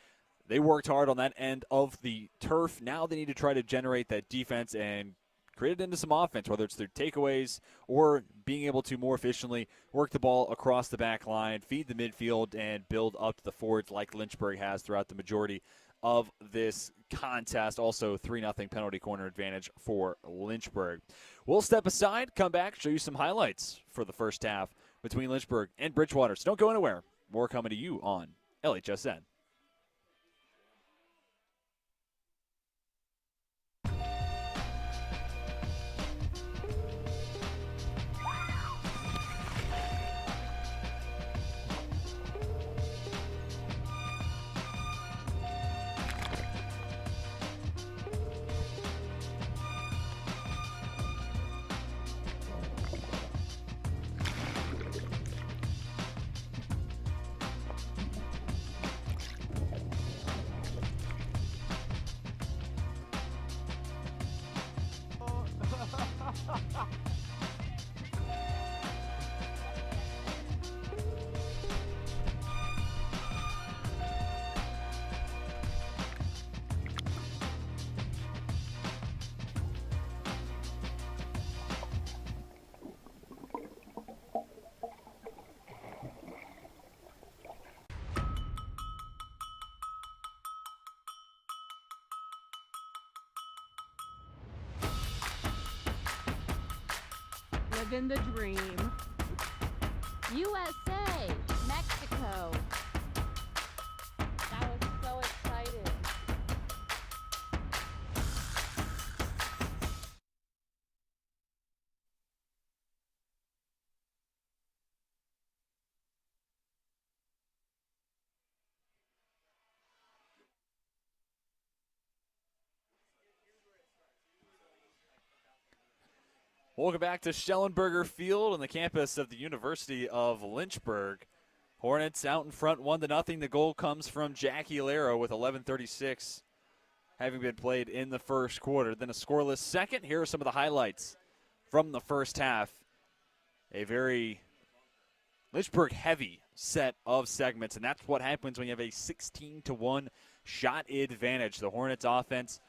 They worked hard on that end of the turf. Now they need to try to generate that defense and create it into some offense, whether it's through takeaways or being able to more efficiently work the ball across the back line, feed the midfield, and build up to the forwards like Lynchburg has throughout the majority of this contest. Also, 3-0 penalty corner advantage for Lynchburg. We'll step aside, come back, show you some highlights for the first half between Lynchburg and Bridgewater. So don't go anywhere. More coming to you on LHSN. Living the dream. USA, Mexico. That was so exciting. Welcome back to Schellenberger Field on the campus of the University of Lynchburg. Hornets out in front 1-0. The goal comes from Jackie Lero with 11:36 having been played in the first quarter. Then a scoreless second. Here are some of the highlights from the first half. A very Lynchburg-heavy set of segments, and that's what happens when you have a 16-1 shot advantage. The Hornets offense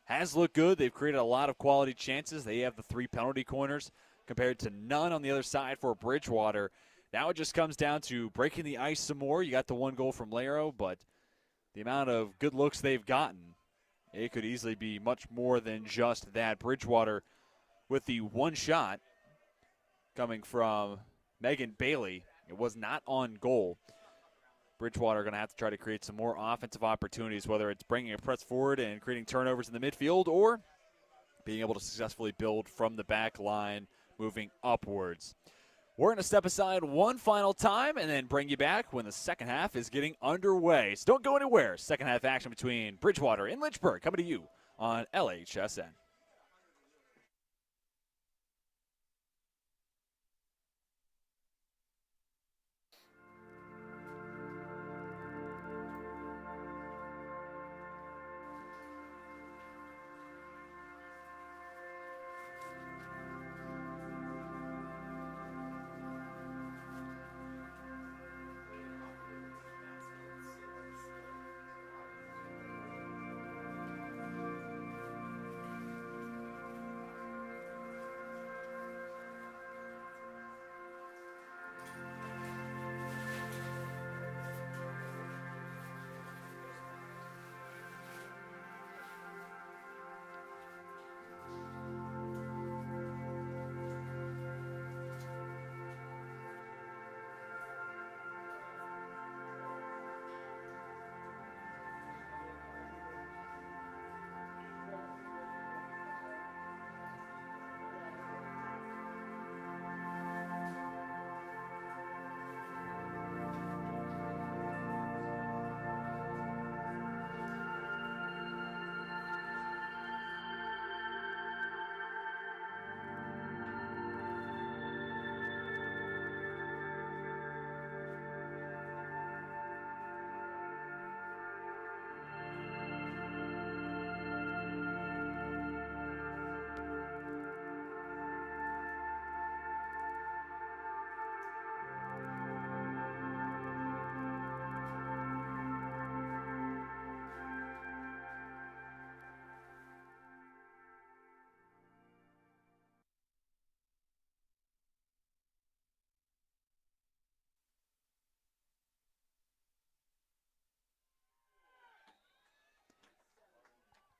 has looked good. They've created a lot of quality chances. They have the 3 penalty corners compared to none on the other side for Bridgewater. Now it just comes down to breaking the ice some more. You got the 1 goal from Lero, but the amount of good looks they've gotten, it could easily be much more than just that. Bridgewater with the 1 shot coming from Megan Bailey. It was not on goal. Bridgewater going to have to try to create some more offensive opportunities, whether it's bringing a press forward and creating turnovers in the midfield or being able to successfully build from the back line, moving upwards. We're going to step aside one final time and then bring you back when the second half is getting underway. So don't go anywhere. Second half action between Bridgewater and Lynchburg coming to you on LHSN.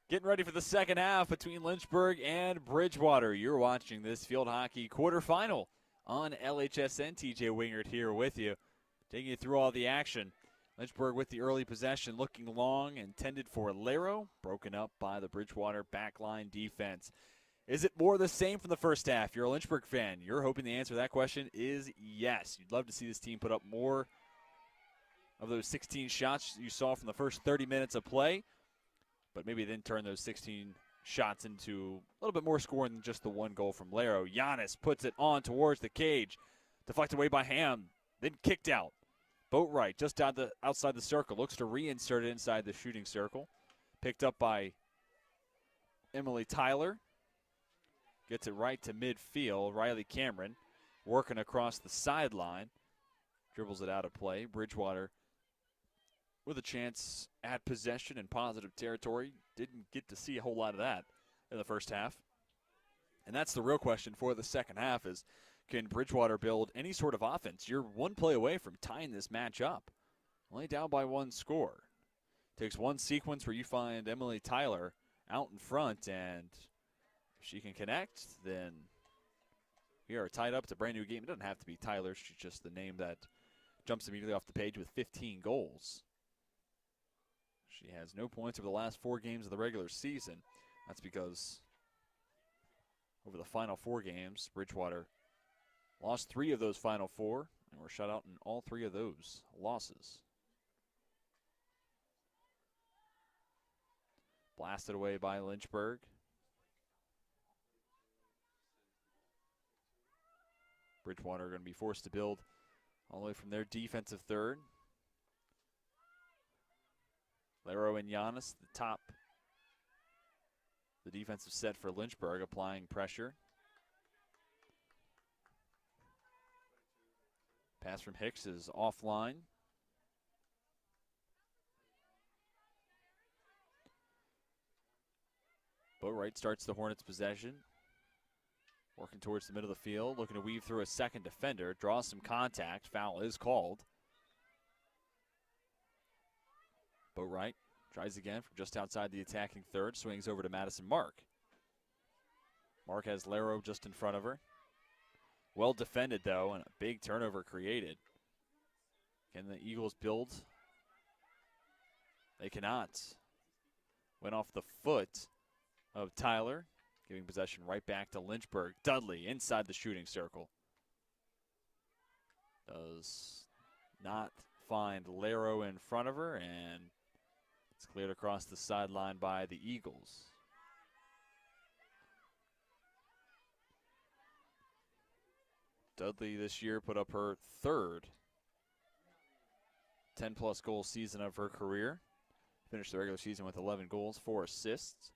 Getting ready for the second half between Lynchburg and Bridgewater. You're watching this field hockey quarterfinal on LHSN. TJ Wingert here with you, taking you through all the action. Lynchburg with the early possession, looking long, intended for Laro, broken up by the Bridgewater backline defense. Is it more the same from the first half? You're a Lynchburg fan. You're hoping the answer to that question is yes. You'd love to see this team put up more of those 16 shots you saw from the first 30 minutes of play, but maybe then turn those 16 shots into a little bit more scoring than just the one goal from Laro. Giannis puts it on towards the cage, deflected away by Ham, then kicked out. Boatwright just outside the circle, looks to reinsert it inside the shooting circle. Picked up by Emily Tyler. Gets it right to midfield. Riley Cameron working across the sideline. Dribbles it out of play. Bridgewater with a chance at possession in positive territory. Didn't get to see a whole lot of that in the first half. And that's the real question for the second half is, can Bridgewater build any sort of offense? You're one play away from tying this match up. Only down by one score. Takes one sequence where you find Emily Tyler out in front, and if she can connect, then we are tied up. It's a brand new game. It doesn't have to be Tyler. She's just the name that jumps immediately off the page with 15 goals. She has no points over the last 4 games of the regular season. That's because over the final 4 games, Bridgewater lost 3 of those final 4, and were shut out in all 3 of those losses. Blasted away by Lynchburg. Bridgewater are going to be forced to build all the way from their defensive third. Laro and Giannis, the top. The defensive set for Lynchburg, applying pressure. Pass from Hicks is offline. Boatwright starts the Hornets' possession. Working towards the middle of the field, looking to weave through a second defender. Draws some contact. Foul is called. Boatwright tries again from just outside the attacking third. Swings over to Madison Mark. Mark has Laro just in front of her. Well defended, though, and a big turnover created. Can the Eagles build? They cannot. Went off the foot of Tyler, giving possession right back to Lynchburg. Dudley inside the shooting circle. Does not find Laro in front of her, and it's cleared across the sideline by the Eagles. Dudley this year put up her third 10-plus goal season of her career. Finished the regular season with 11 goals, 4 assists.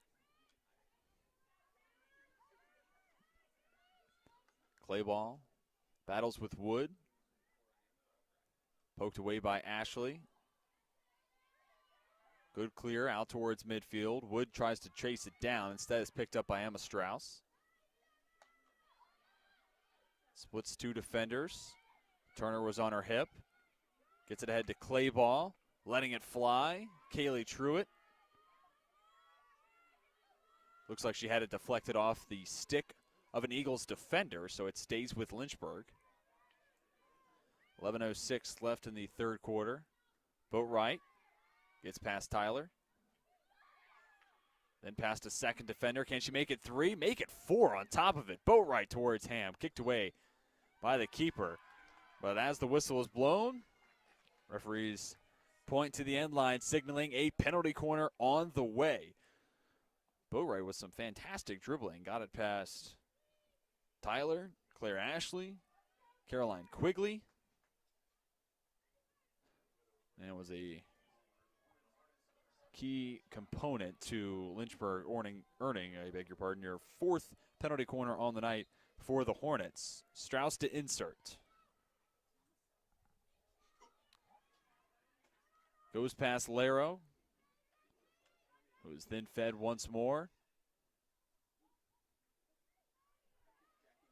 Clay ball, battles with Wood. Poked away by Ashley. Good clear out towards midfield. Wood tries to chase it down. Instead, it's picked up by Emma Strauss. Splits 2 defenders. Turner was on her hip. Gets it ahead to Clay ball. Letting it fly. Kaylee Truitt. Looks like she had it deflected off the stick of an Eagles defender, so it stays with Lynchburg. 11:06 left in the third quarter. Boatwright gets past Tyler. Then past a second defender. Can she make it 3? Make it 4 on top of it. Boatwright towards Ham. Kicked away by the keeper. But as the whistle is blown, referees point to the end line, signaling a penalty corner on the way. Boatwright with some fantastic dribbling. Got it past Tyler, Claire Ashley, Caroline Quigley. And it was a key component to Lynchburg earning your 4th penalty corner on the night for the Hornets. Strauss to insert. Goes past Laro, who's then fed once more.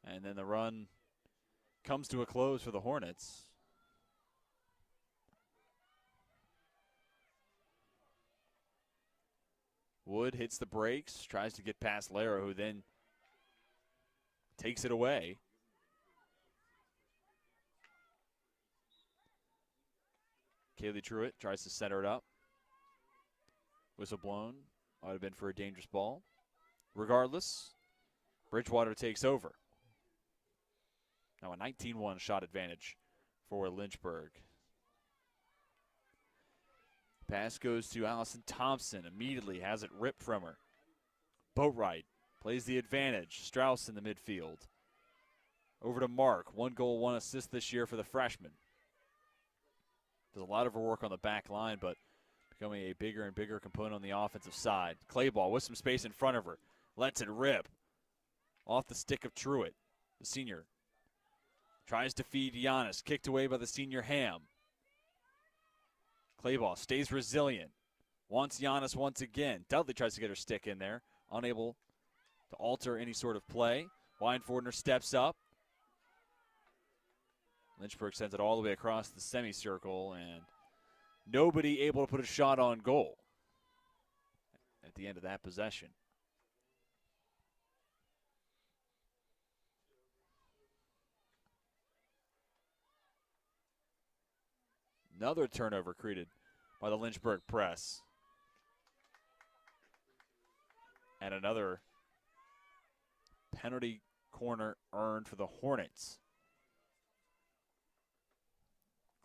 And then the run comes to a close for the Hornets. Wood hits the brakes, tries to get past Laro, who then takes it away. Kaylee Truitt tries to center it up. Whistle blown. Might have been for a dangerous ball. Regardless, Bridgewater takes over. Now a 19-1 shot advantage for Lynchburg. Pass goes to Allison Thompson. Immediately has it ripped from her. Boatwright plays the advantage. Strauss in the midfield. Over to Mark. 1 goal, 1 assist this year for the freshman. Does a lot of her work on the back line, but becoming a bigger and bigger component on the offensive side. Clayball with some space in front of her. Lets it rip. Off the stick of Truitt. The senior tries to feed Giannis. Kicked away by the senior Ham. Clayball stays resilient. Wants Giannis once again. Dudley tries to get her stick in there. Unable to alter any sort of play. Weinfordner steps up. Lynchburg sends it all the way across the semicircle, and nobody able to put a shot on goal at the end of that possession. Another turnover created by the Lynchburg press. And another penalty corner earned for the Hornets.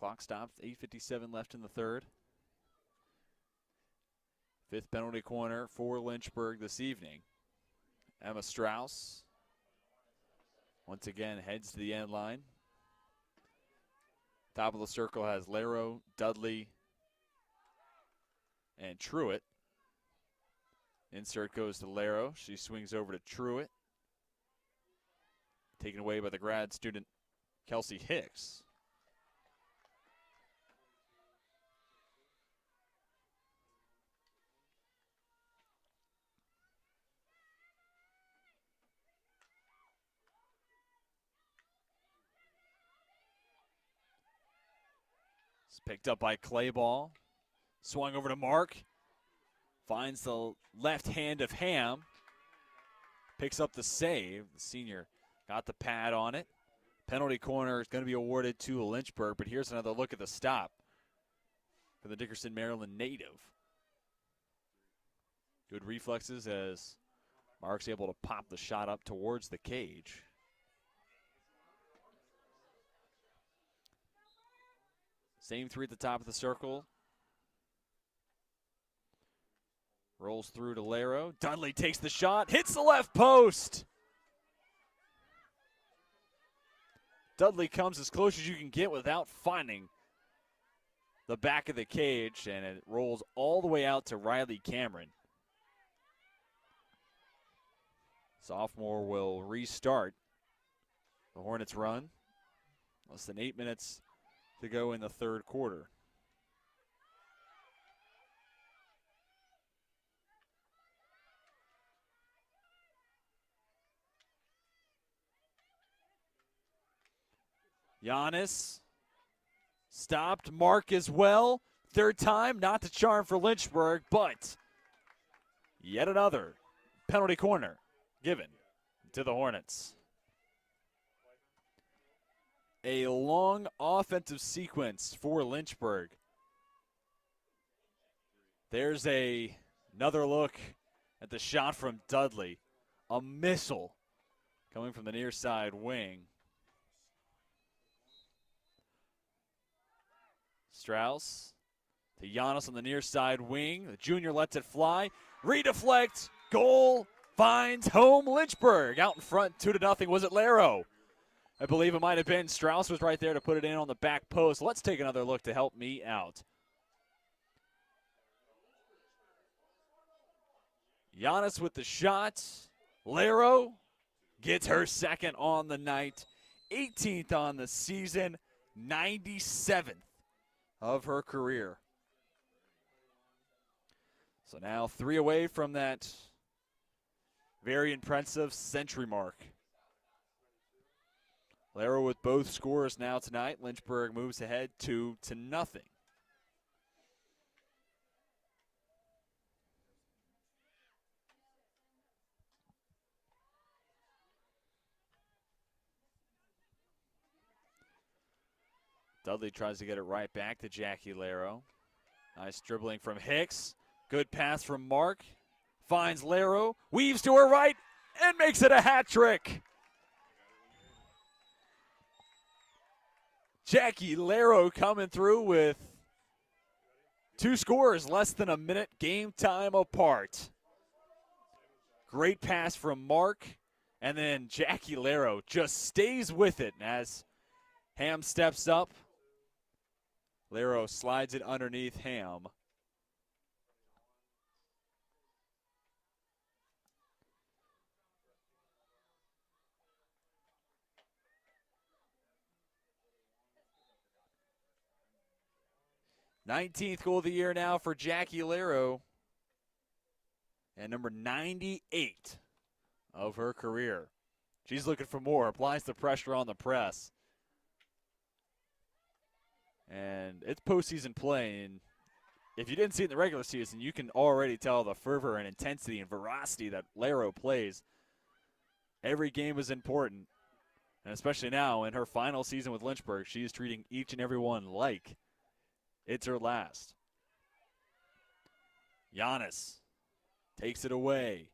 Clock stops, 8:57 left in the third. 5th penalty corner for Lynchburg this evening. Emma Strauss once again heads to the end line. Top of the circle has Laro, Dudley, and Truitt. Insert goes to Laro. She swings over to Truitt. Taken away by the grad student Kelsey Hicks. It's picked up by Clayball. Swung over to Mark. Finds the left hand of Ham. Picks up the save. The senior got the pad on it. Penalty corner is going to be awarded to Lynchburg, but here's another look at the stop for the Dickerson, Maryland native. Good reflexes as Mark's able to pop the shot up towards the cage. Same three at the top of the circle. Rolls through to Laro. Dudley takes the shot, hits the left post. Dudley comes as close as you can get without finding the back of the cage, and it rolls all the way out to Riley Cameron. Sophomore will restart the Hornets run. Less than 8 minutes to go in the third quarter. Giannis stopped. Mark as well. Third time, not the charm for Lynchburg, but yet another penalty corner given to the Hornets. A long offensive sequence for Lynchburg. There's another look at the shot from Dudley. A missile coming from the near side wing. Strauss to Giannis on the near side wing. The junior lets it fly. Redeflect. Goal. Finds home Lynchburg. Out in front, 2-0. Was it Laro? I believe it might have been. Strauss was right there to put it in on the back post. Let's take another look to help me out. Giannis with the shot. Laro gets her second on the night. 18th on the season. 97th of her career. So now 3 away from that very impressive century mark. Laro with both scores now tonight. Lynchburg moves ahead 2-0. Dudley tries to get it right back to Jackie Laro. Nice dribbling from Hicks. Good pass from Mark. Finds Laro, weaves to her right, and makes it a hat trick. Jackie Laro coming through with 2 scores less than a minute game time apart. Great pass from Mark, and then Jackie Laro just stays with it as Ham steps up. Laro slides it underneath Ham. '19th goal of the year now for Jackie Laro. And number 98 of her career. She's looking for more, applies the pressure on the press. And it's postseason play, and if you didn't see it in the regular season, you can already tell the fervor and intensity and veracity that Laro plays. Every game is important, and especially now in her final season with Lynchburg, she is treating each and every one like it's her last. Giannis takes it away.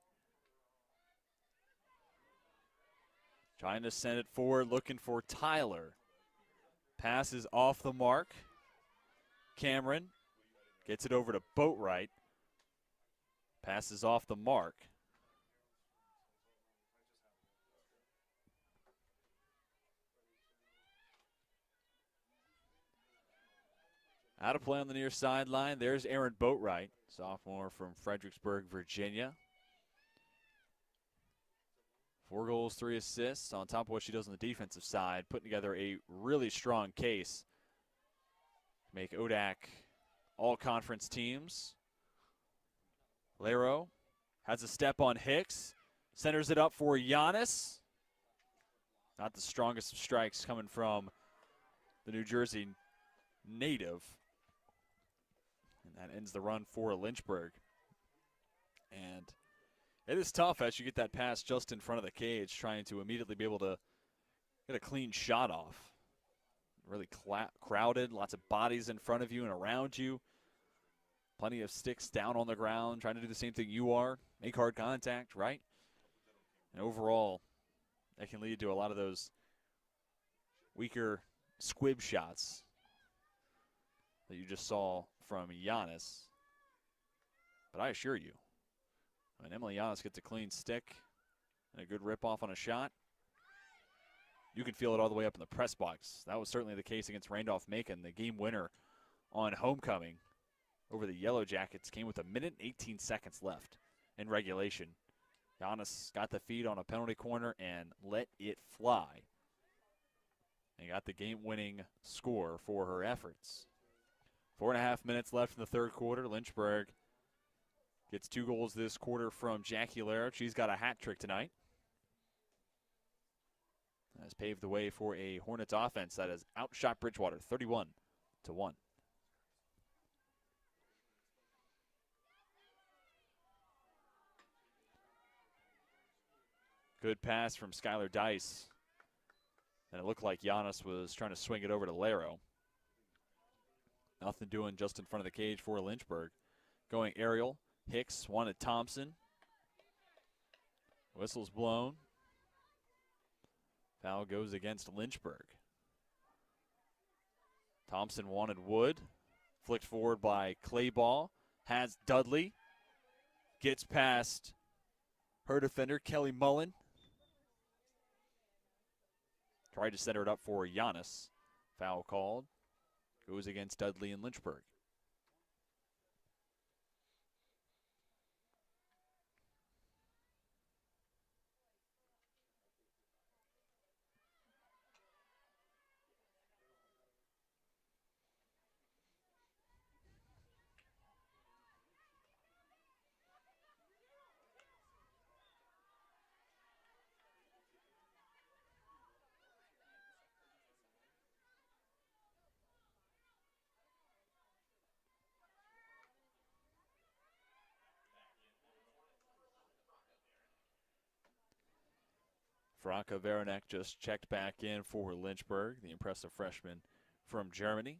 Trying to send it forward, looking for Tyler. Passes off the mark. Cameron gets it over to Boatwright. Passes off the mark. Out of play on the near sideline. There's Aaron Boatwright, sophomore from Fredericksburg, Virginia. 4 goals, 3 assists on top of what she does on the defensive side, putting together a really strong case to make ODAC all-conference teams. Laro has a step on Hicks, centers it up for Giannis. Not the strongest of strikes coming from the New Jersey native. And that ends the run for Lynchburg. And it is tough as you get that pass just in front of the cage, trying to immediately be able to get a clean shot off. Really crowded, lots of bodies in front of you and around you. Plenty of sticks down on the ground, trying to do the same thing you are. Make hard contact, right? And overall, that can lead to a lot of those weaker squib shots that you just saw from Giannis. But I assure you, when Emily Giannis gets a clean stick and a good rip-off on a shot, you can feel it all the way up in the press box. That was certainly the case against Randolph-Macon. The game winner on homecoming over the Yellow Jackets came with 1 minute and 18 seconds left in regulation. Giannis got the feed on a penalty corner and let it fly. And got the game-winning score for her efforts. 4.5 minutes left in the third quarter. Lynchburg gets 2 goals this quarter from Jackie Laro. She's got a hat trick tonight. Has paved the way for a Hornets offense that has outshot Bridgewater 31-1. Good pass from Skylar Dice. And it looked like Giannis was trying to swing it over to Laro. Nothing doing just in front of the cage for Lynchburg. Going aerial. Hicks wanted Thompson. Whistle's blown. Foul goes against Lynchburg. Thompson wanted Wood. Flicked forward by Clayball. Has Dudley. Gets past her defender, Kelly Mullen. Tried to center it up for Giannis. Foul called. Goes against Dudley and Lynchburg. Veronica Varanek just checked back in for Lynchburg, the impressive freshman from Germany.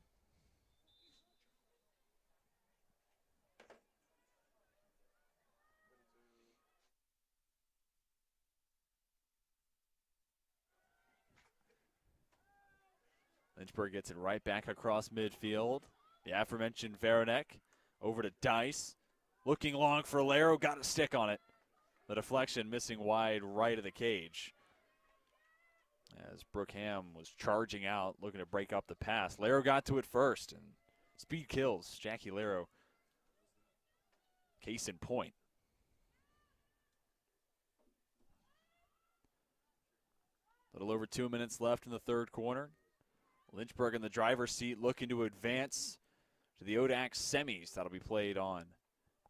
Lynchburg gets it right back across midfield. The aforementioned Veranek over to Dice. Looking long for Laro, got a stick on it. The deflection missing wide right of the cage. As Brooke Ham was charging out, looking to break up the pass. Laro got to it first, and speed kills. Jackie Laro, case in point. A little over 2 minutes left in the third quarter. Lynchburg in the driver's seat looking to advance to the ODAC semis. That'll be played on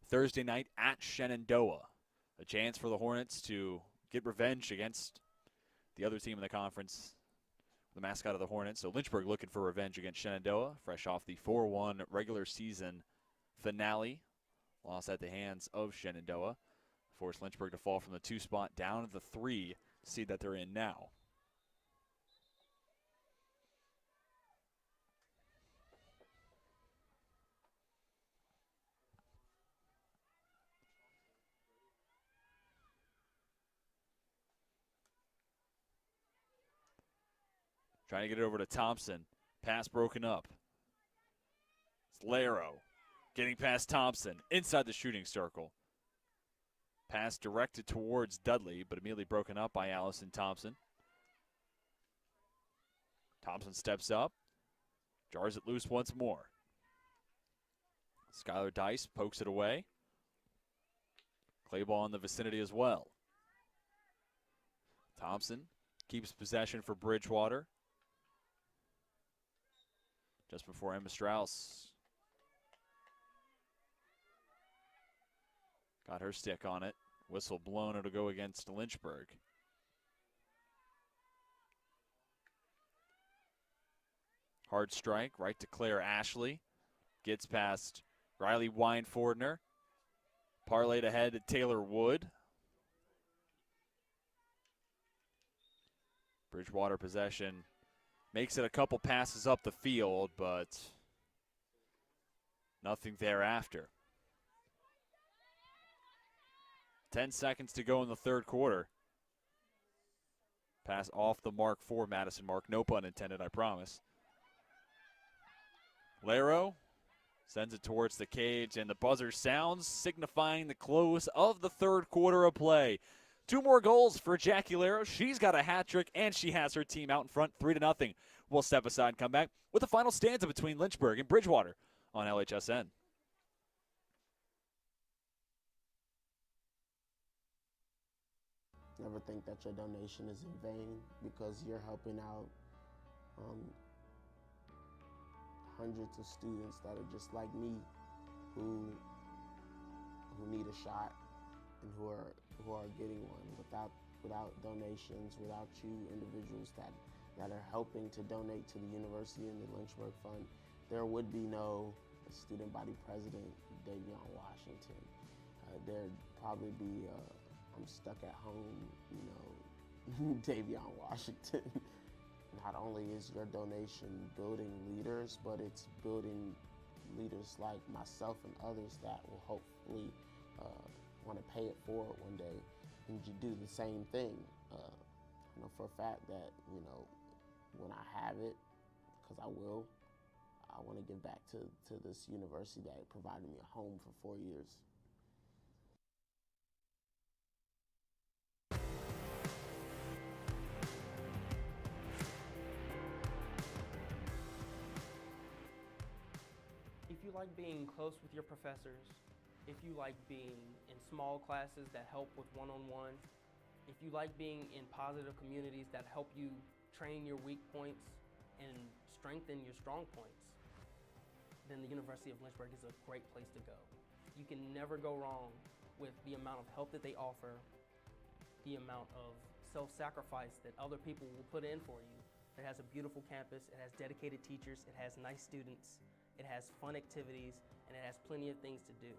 Thursday night at Shenandoah. A chance for the Hornets to get revenge against the other team in the conference, the mascot of the Hornets. So Lynchburg looking for revenge against Shenandoah, fresh off the 4-1 regular season finale. Loss at the hands of Shenandoah. Forced Lynchburg to fall from the 2 spot down to the 3 seed that they're in now. Trying to get it over to Thompson. Pass broken up. It's Laro getting past Thompson inside the shooting circle. Pass directed towards Dudley, but immediately broken up by Allison Thompson. Thompson steps up, jars it loose once more. Skylar Dice pokes it away. Clay ball in the vicinity as well. Thompson keeps possession for Bridgewater. Just before Emma Strauss got her stick on it. Whistle blown, it'll go against Lynchburg. Hard strike, right to Claire Ashley. Gets past Riley Weinfordner. Parlayed ahead to Taylor Wood. Bridgewater possession. Makes it a couple passes up the field, but nothing thereafter. 10 seconds to go in the third quarter. Pass off the mark for Madison Mark. No pun intended, I promise. Laro sends it towards the cage, and the buzzer sounds, signifying the close of the third quarter of play. 2 more goals for Jackie Laro. She's got a hat trick, and she has her team out in front 3-0. We'll step aside and come back with the final stanza between Lynchburg and Bridgewater on LHSN. Never think that your donation is in vain, because you're helping out hundreds of students that are just like me, who need a shot and who are getting one. Without donations, without you individuals that are helping to donate to the university and the Lynchburg Fund, there would be no student body president Davion Washington. There'd probably be I'm stuck at home, Davion Washington. Not only is your donation building leaders, but it's building leaders like myself and others that will hopefully want to pay it forward one day and do the same thing. I know for a fact that, when I have it, because I will, I want to give back to this university that provided me a home for 4 years. If you like being close with your professors, if you like being in small classes that help with one-on-one, if you like being in positive communities that help you train your weak points and strengthen your strong points, then the University of Lynchburg is a great place to go. You can never go wrong with the amount of help that they offer, the amount of self-sacrifice that other people will put in for you. It has a beautiful campus, it has dedicated teachers, it has nice students, it has fun activities, and it has plenty of things to do.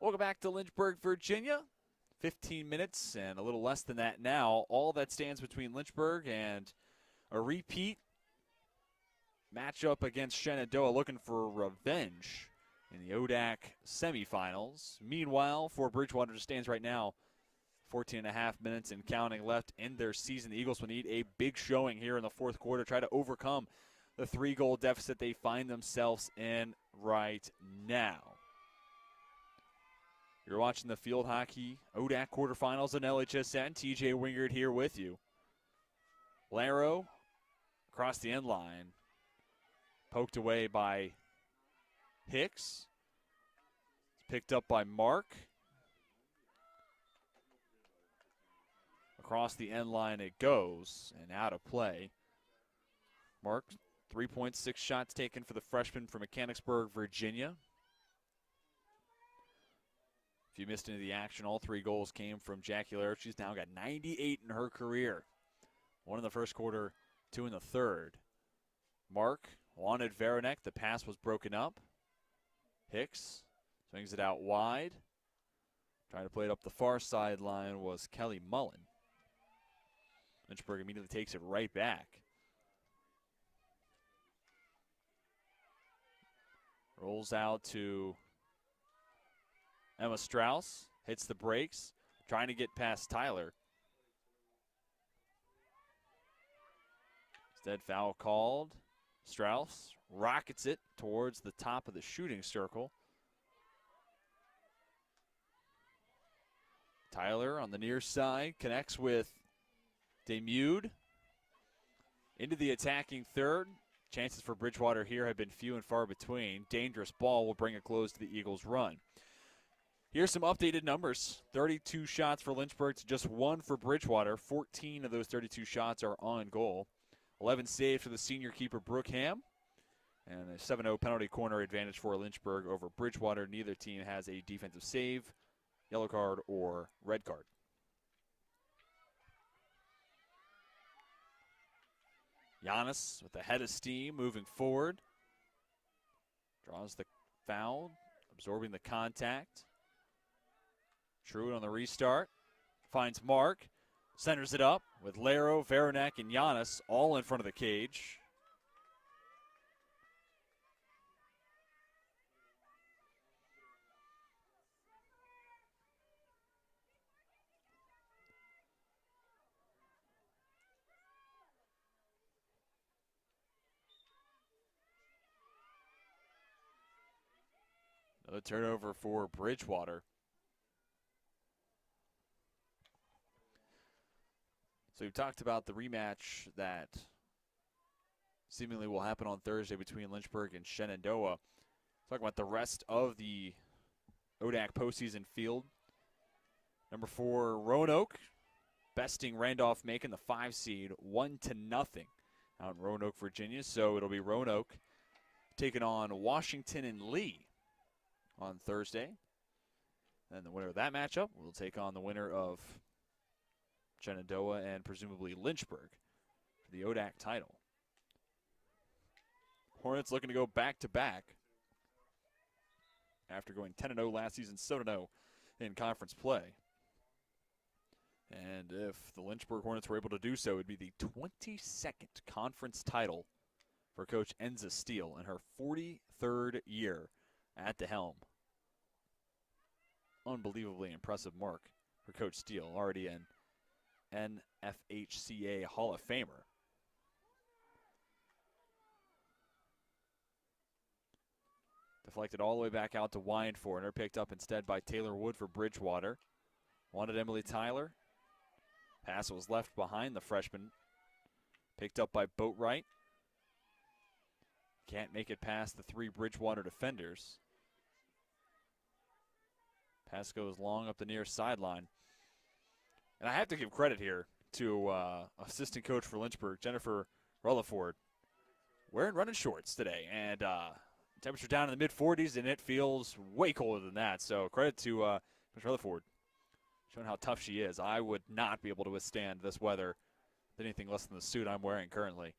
Welcome back to Lynchburg, Virginia. 15 minutes and a little less than that now. All that stands between Lynchburg and a repeat matchup against Shenandoah, looking for revenge in the ODAC semifinals. Meanwhile, for Bridgewater, stands right now 14 and a half minutes and counting left in their season. The Eagles will need a big showing here in the fourth quarter, try to overcome the 3-goal deficit they find themselves in right now. You're watching the field hockey ODAC quarterfinals on LHSN. TJ Wingard here with you. Laro across the end line. Poked away by Hicks. It's picked up by Mark. Across the end line it goes and out of play. Mark, 3.6 shots taken for the freshman from Mechanicsburg, Virginia. If you missed any of the action, all 3 goals came from Jackie Laro. She's now got 98 in her career. 1 in the first quarter, 2 in the third. Mark wanted Veranek. The pass was broken up. Hicks swings it out wide. Trying to play it up the far sideline was Kelly Mullen. Lynchburg immediately takes it right back. Rolls out to Emma Strauss, hits the brakes, trying to get past Tyler. Instead, foul called. Strauss rockets it towards the top of the shooting circle. Tyler on the near side connects with Demude into the attacking third. Chances for Bridgewater here have been few and far between. Dangerous ball will bring a close to the Eagles' run. Here's some updated numbers. 32 shots for Lynchburg to just 1 for Bridgewater. 14 of those 32 shots are on goal. 11 saves for the senior keeper Brooke Ham. And a 7-0 penalty corner advantage for Lynchburg over Bridgewater. Neither team has a defensive save, yellow card, or red card. Giannis with the head of steam moving forward. Draws the foul, absorbing the contact. Truitt on the restart. Finds Mark. Centers it up with Laro, Veranek, and Giannis all in front of the cage. Another turnover for Bridgewater. So we've talked about the rematch that seemingly will happen on Thursday between Lynchburg and Shenandoah. Talking about the rest of the ODAC postseason field. Number 4, Roanoke, besting Randolph-Macon, the 5 seed, 1-0 out in Roanoke, Virginia. So it'll be Roanoke taking on Washington and Lee on Thursday. And the winner of that matchup will take on the winner of Shenandoah and presumably Lynchburg for the ODAC title. Hornets looking to go back-to-back after going 10-0 last season, 7-0 in conference play. And if the Lynchburg Hornets were able to do so, it would be the 22nd conference title for Coach Enza Steele in her 43rd year at the helm. Unbelievably impressive mark for Coach Steele, already an NFHCA Hall of Famer. Deflected all the way back out to Wynford, and are picked up instead by Taylor Wood for Bridgewater. Wanted Emily Tyler. Pass was left behind the freshman. Picked up by Boatwright. Can't make it past the 3 Bridgewater defenders. Pass goes long up the near sideline. And I have to give credit here to assistant coach for Lynchburg, Jennifer Rutherford. Wearing running shorts today, and temperature down in the mid-40s, and it feels way colder than that. So credit to Coach Rutherford, showing how tough she is. I would not be able to withstand this weather with anything less than the suit I'm wearing currently.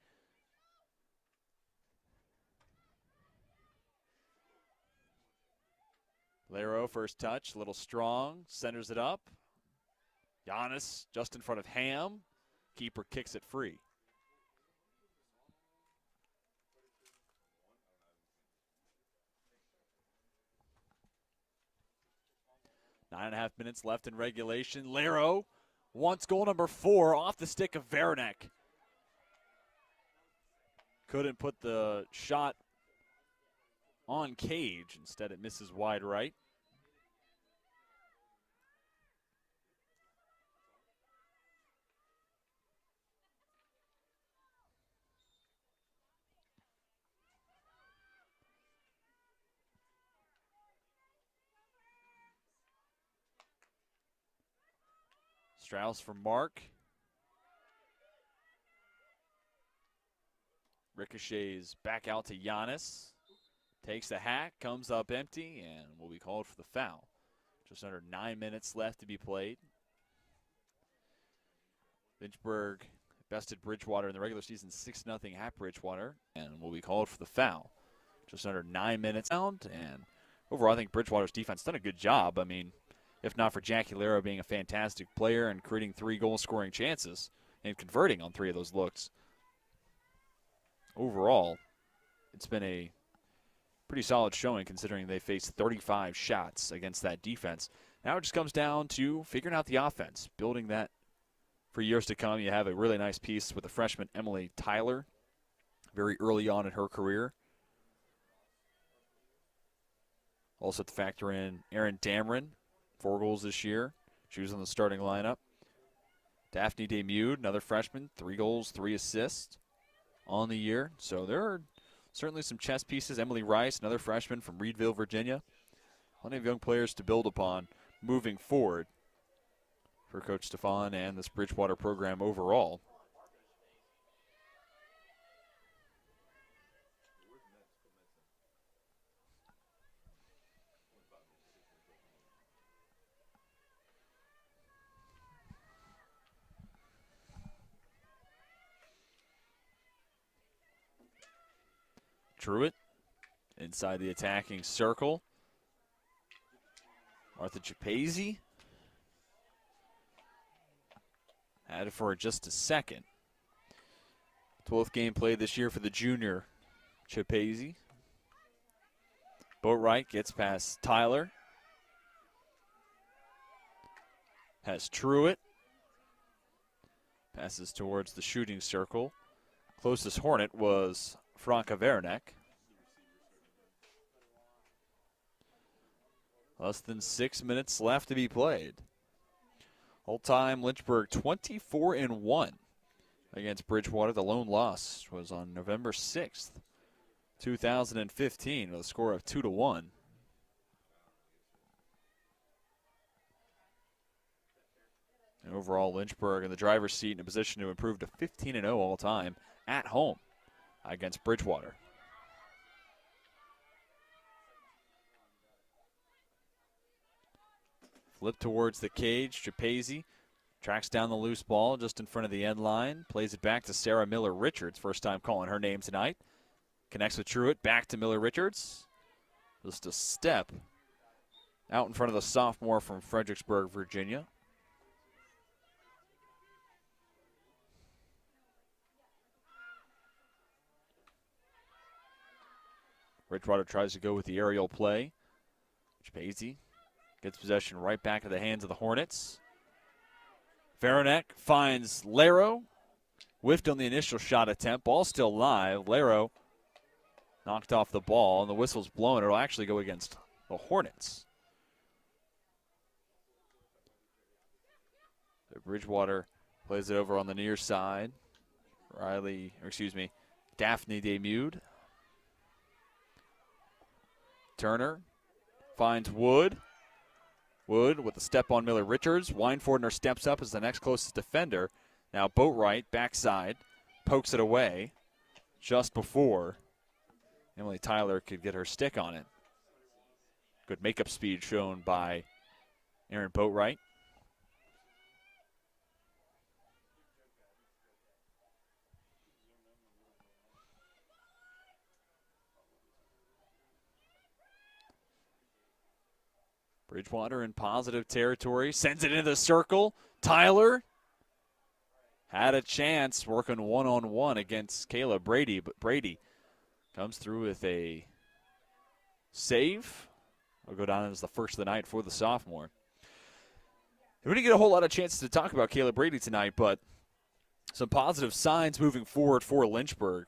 Laro, first touch, a little strong, centers it up. Giannis just in front of Ham. Keeper kicks it free. Nine and a half minutes left in regulation. Laro wants goal number 4 off the stick of Varanek. Couldn't put the shot on cage. Instead, it misses wide right. Strauss for Mark. Ricochets back out to Giannis. Takes the hack, comes up empty, and will be called for the foul. Just under 9 minutes left to be played. Lynchburg bested Bridgewater in the regular season 6-0 at Bridgewater, and will be called for the foul. Just under 9 minutes out, and overall I think Bridgewater's defense done a good job. I mean, if not for Jackie Laro being a fantastic player and creating 3 goal-scoring chances and converting on 3 of those looks. Overall, it's been a pretty solid showing considering they faced 35 shots against that defense. Now it just comes down to figuring out the offense, building that for years to come. You have a really nice piece with the freshman Emily Tyler very early on in her career. Also have to factor in Erin Dameron, 4 goals this year. She was in the starting lineup. Daphne Demude, another freshman, 3 goals, 3 assists on the year. So there are certainly some chess pieces. Emily Rice, another freshman from Reedville, Virginia. Plenty of young players to build upon moving forward for Coach Stefan and this Bridgewater program overall. Truitt inside the attacking circle. Martha Chapese had it for just a second. 12th game played this year for the junior Chapese. Boatwright gets past Tyler. Has Truitt. Passes towards the shooting circle. Closest Hornet was Franca Varanek. Less than 6 minutes left to be played. All-time Lynchburg 24-1 against Bridgewater. The lone loss was on November 6th, 2015 with a score of 2-1. And overall, Lynchburg in the driver's seat in a position to improve to 15-0 all-time at home against Bridgewater. Flip towards the cage. Chapese tracks down the loose ball just in front of the end line. Plays it back to Sarah Miller-Richards. First time calling her name tonight. Connects with Truitt. Back to Miller-Richards. Just a step out in front of the sophomore from Fredericksburg, Virginia. Bridgewater tries to go with the aerial play. Chapese gets possession right back to the hands of the Hornets. Varanek finds Laro. Whiffed on the initial shot attempt. Ball still live. Laro knocked off the ball, and the whistle's blown. It'll actually go against the Hornets. So Bridgewater plays it over on the near side. Daphne Demude. Turner finds Wood. Wood with a step on Miller-Richards. Weinfordner steps up as the next closest defender. Now Boatwright, backside, pokes it away just before Emily Tyler could get her stick on it. Good makeup speed shown by Aaron Boatwright. Bridgewater in positive territory. Sends it into the circle. Tyler had a chance working one-on-one against Kayla Brady, but Brady comes through with a save. Will go down as the first of the night for the sophomore. We didn't get a whole lot of chances to talk about Kayla Brady tonight, but some positive signs moving forward for Lynchburg.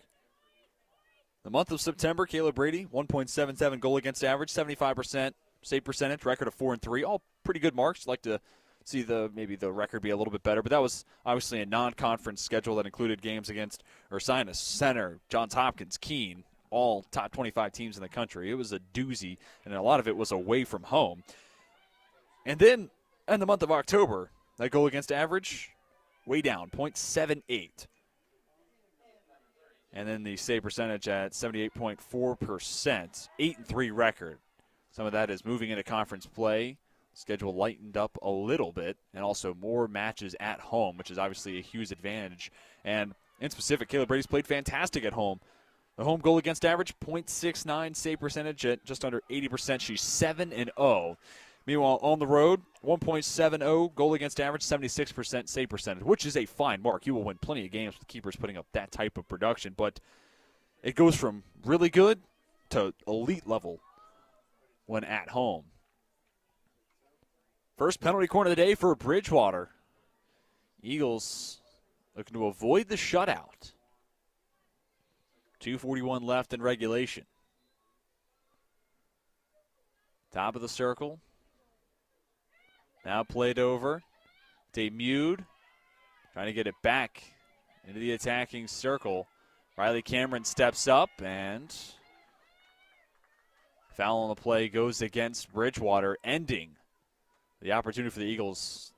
The month of September, Kayla Brady, 1.77 goal against average, 75% save percentage, record of 4-3. All pretty good marks. Like to see maybe the record be a little bit better, but that was obviously a non-conference schedule that included games against Ursinus, Center, Johns Hopkins, Keene, all top 25 teams in the country. It was a doozy, and a lot of it was away from home. And then in the month of October, that goal against average, way down, 0.78. And then the save percentage at 78.4%, 8-3 record. Some of that is moving into conference play. Schedule lightened up a little bit, and also more matches at home, which is obviously a huge advantage. And in specific, Kayla Brady's played fantastic at home. The home goal against average, 0.69 save percentage at just under 80%. She's 7-0. Meanwhile, on the road, 1.70 goal against average, 76% save percentage, which is a fine mark. You will win plenty of games with keepers putting up that type of production, but it goes from really good to elite level when at home. First penalty corner of the day for Bridgewater. Eagles looking to avoid the shutout. 2:41 left in regulation. Top of the circle. Now played over. Demude trying to get it back into the attacking circle. Riley Cameron steps up, and foul on the play goes against Bridgewater, ending the opportunity for the Eagles.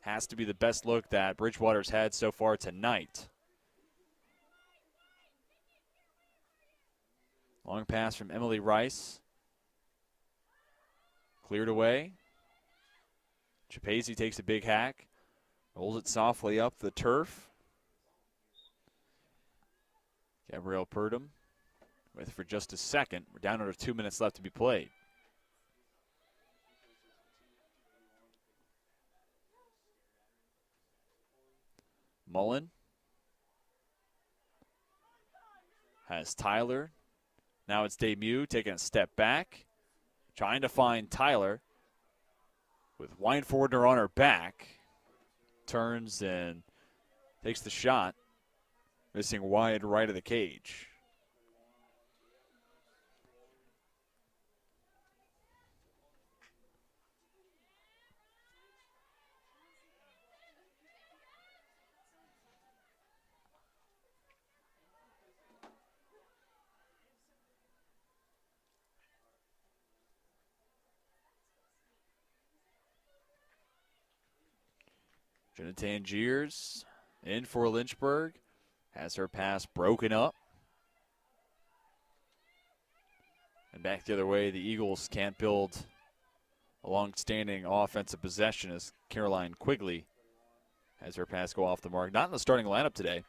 Has to be the best look that Bridgewater's had so far tonight. Long pass from Emily Rice. Cleared away. Chapazzi takes a big hack. Rolls it softly up the turf. Gabrielle Purdom with for just a second. We're down under 2 minutes left to be played. Mullen has Tyler. Now it's Demude taking a step back, trying to find Tyler with Weinfordner on her back. Turns and takes the shot, missing wide right of the cage. Jenna Tangiers in for Lynchburg. Has her pass broken up. And back the other way, the Eagles can't build a long-standing offensive possession as Caroline Quigley has her pass go off the mark. Not in the starting lineup today.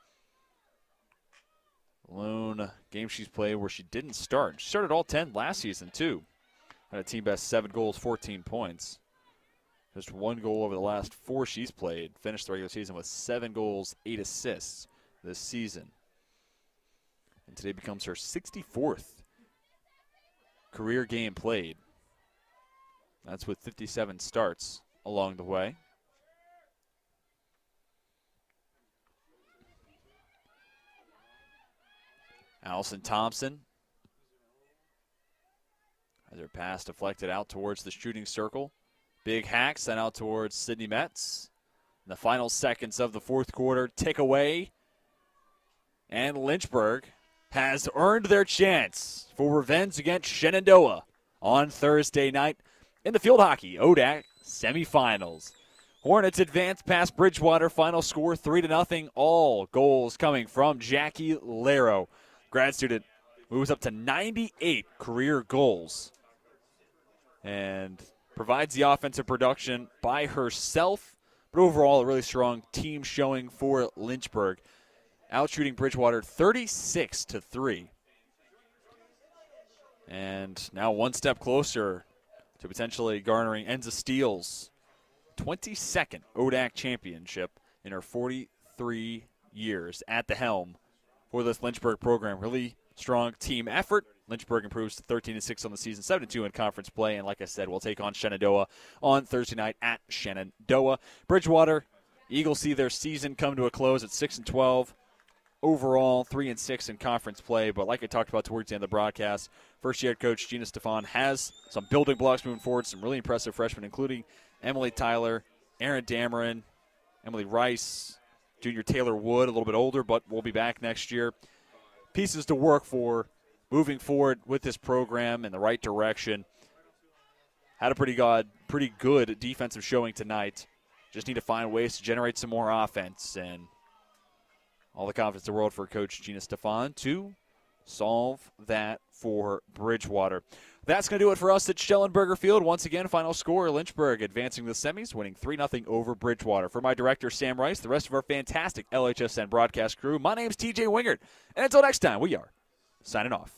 Lone game she's played where she didn't start. She started all 10 last season, too. Had a team best 7 goals, 14 points. Just 1 goal over the last 4 she's played. Finished the regular season with 7 goals, 8 assists this season. And today becomes her 64th career game played. That's with 57 starts along the way. Allison Thompson has her pass deflected out towards the shooting circle. Big hack sent out towards Sydney Metz. In the final seconds of the fourth quarter, tick away. And Lynchburg has earned their chance for revenge against Shenandoah on Thursday night in the field hockey ODAC semifinals. Hornets advance past Bridgewater. Final score 3-0. All goals coming from Jackie Laro. Grad student moves up to 98 career goals and provides the offensive production by herself, but overall a really strong team showing for Lynchburg, outshooting Bridgewater 36-3. And now one step closer to potentially garnering Enza Steele's 22nd ODAC championship in her 43 years at the helm for this Lynchburg program. Really strong team effort. Lynchburg improves to 13-6 on the season, 7-2 in conference play, and like I said, we'll take on Shenandoah on Thursday night at Shenandoah. Bridgewater, Eagles see their season come to a close at 6-12. Overall, 3-6 in conference play, but like I talked about towards the end of the broadcast, first-year head coach Gina Stefan has some building blocks moving forward, some really impressive freshmen, including Emily Tyler, Aaron Dameron, Emily Rice, Junior Taylor Wood, a little bit older, but will be back next year. Pieces to work for moving forward with this program in the right direction. Had a pretty good defensive showing tonight. Just need to find ways to generate some more offense, and all the confidence in the world for Coach Gina Stefan to solve that for Bridgewater. That's going to do it for us at Schellenberger Field. Once again, final score, Lynchburg advancing to the semis, winning 3-0 over Bridgewater. For my director, Sam Rice, the rest of our fantastic LHSN broadcast crew, my name's TJ Wingert. And until next time, we are signing off.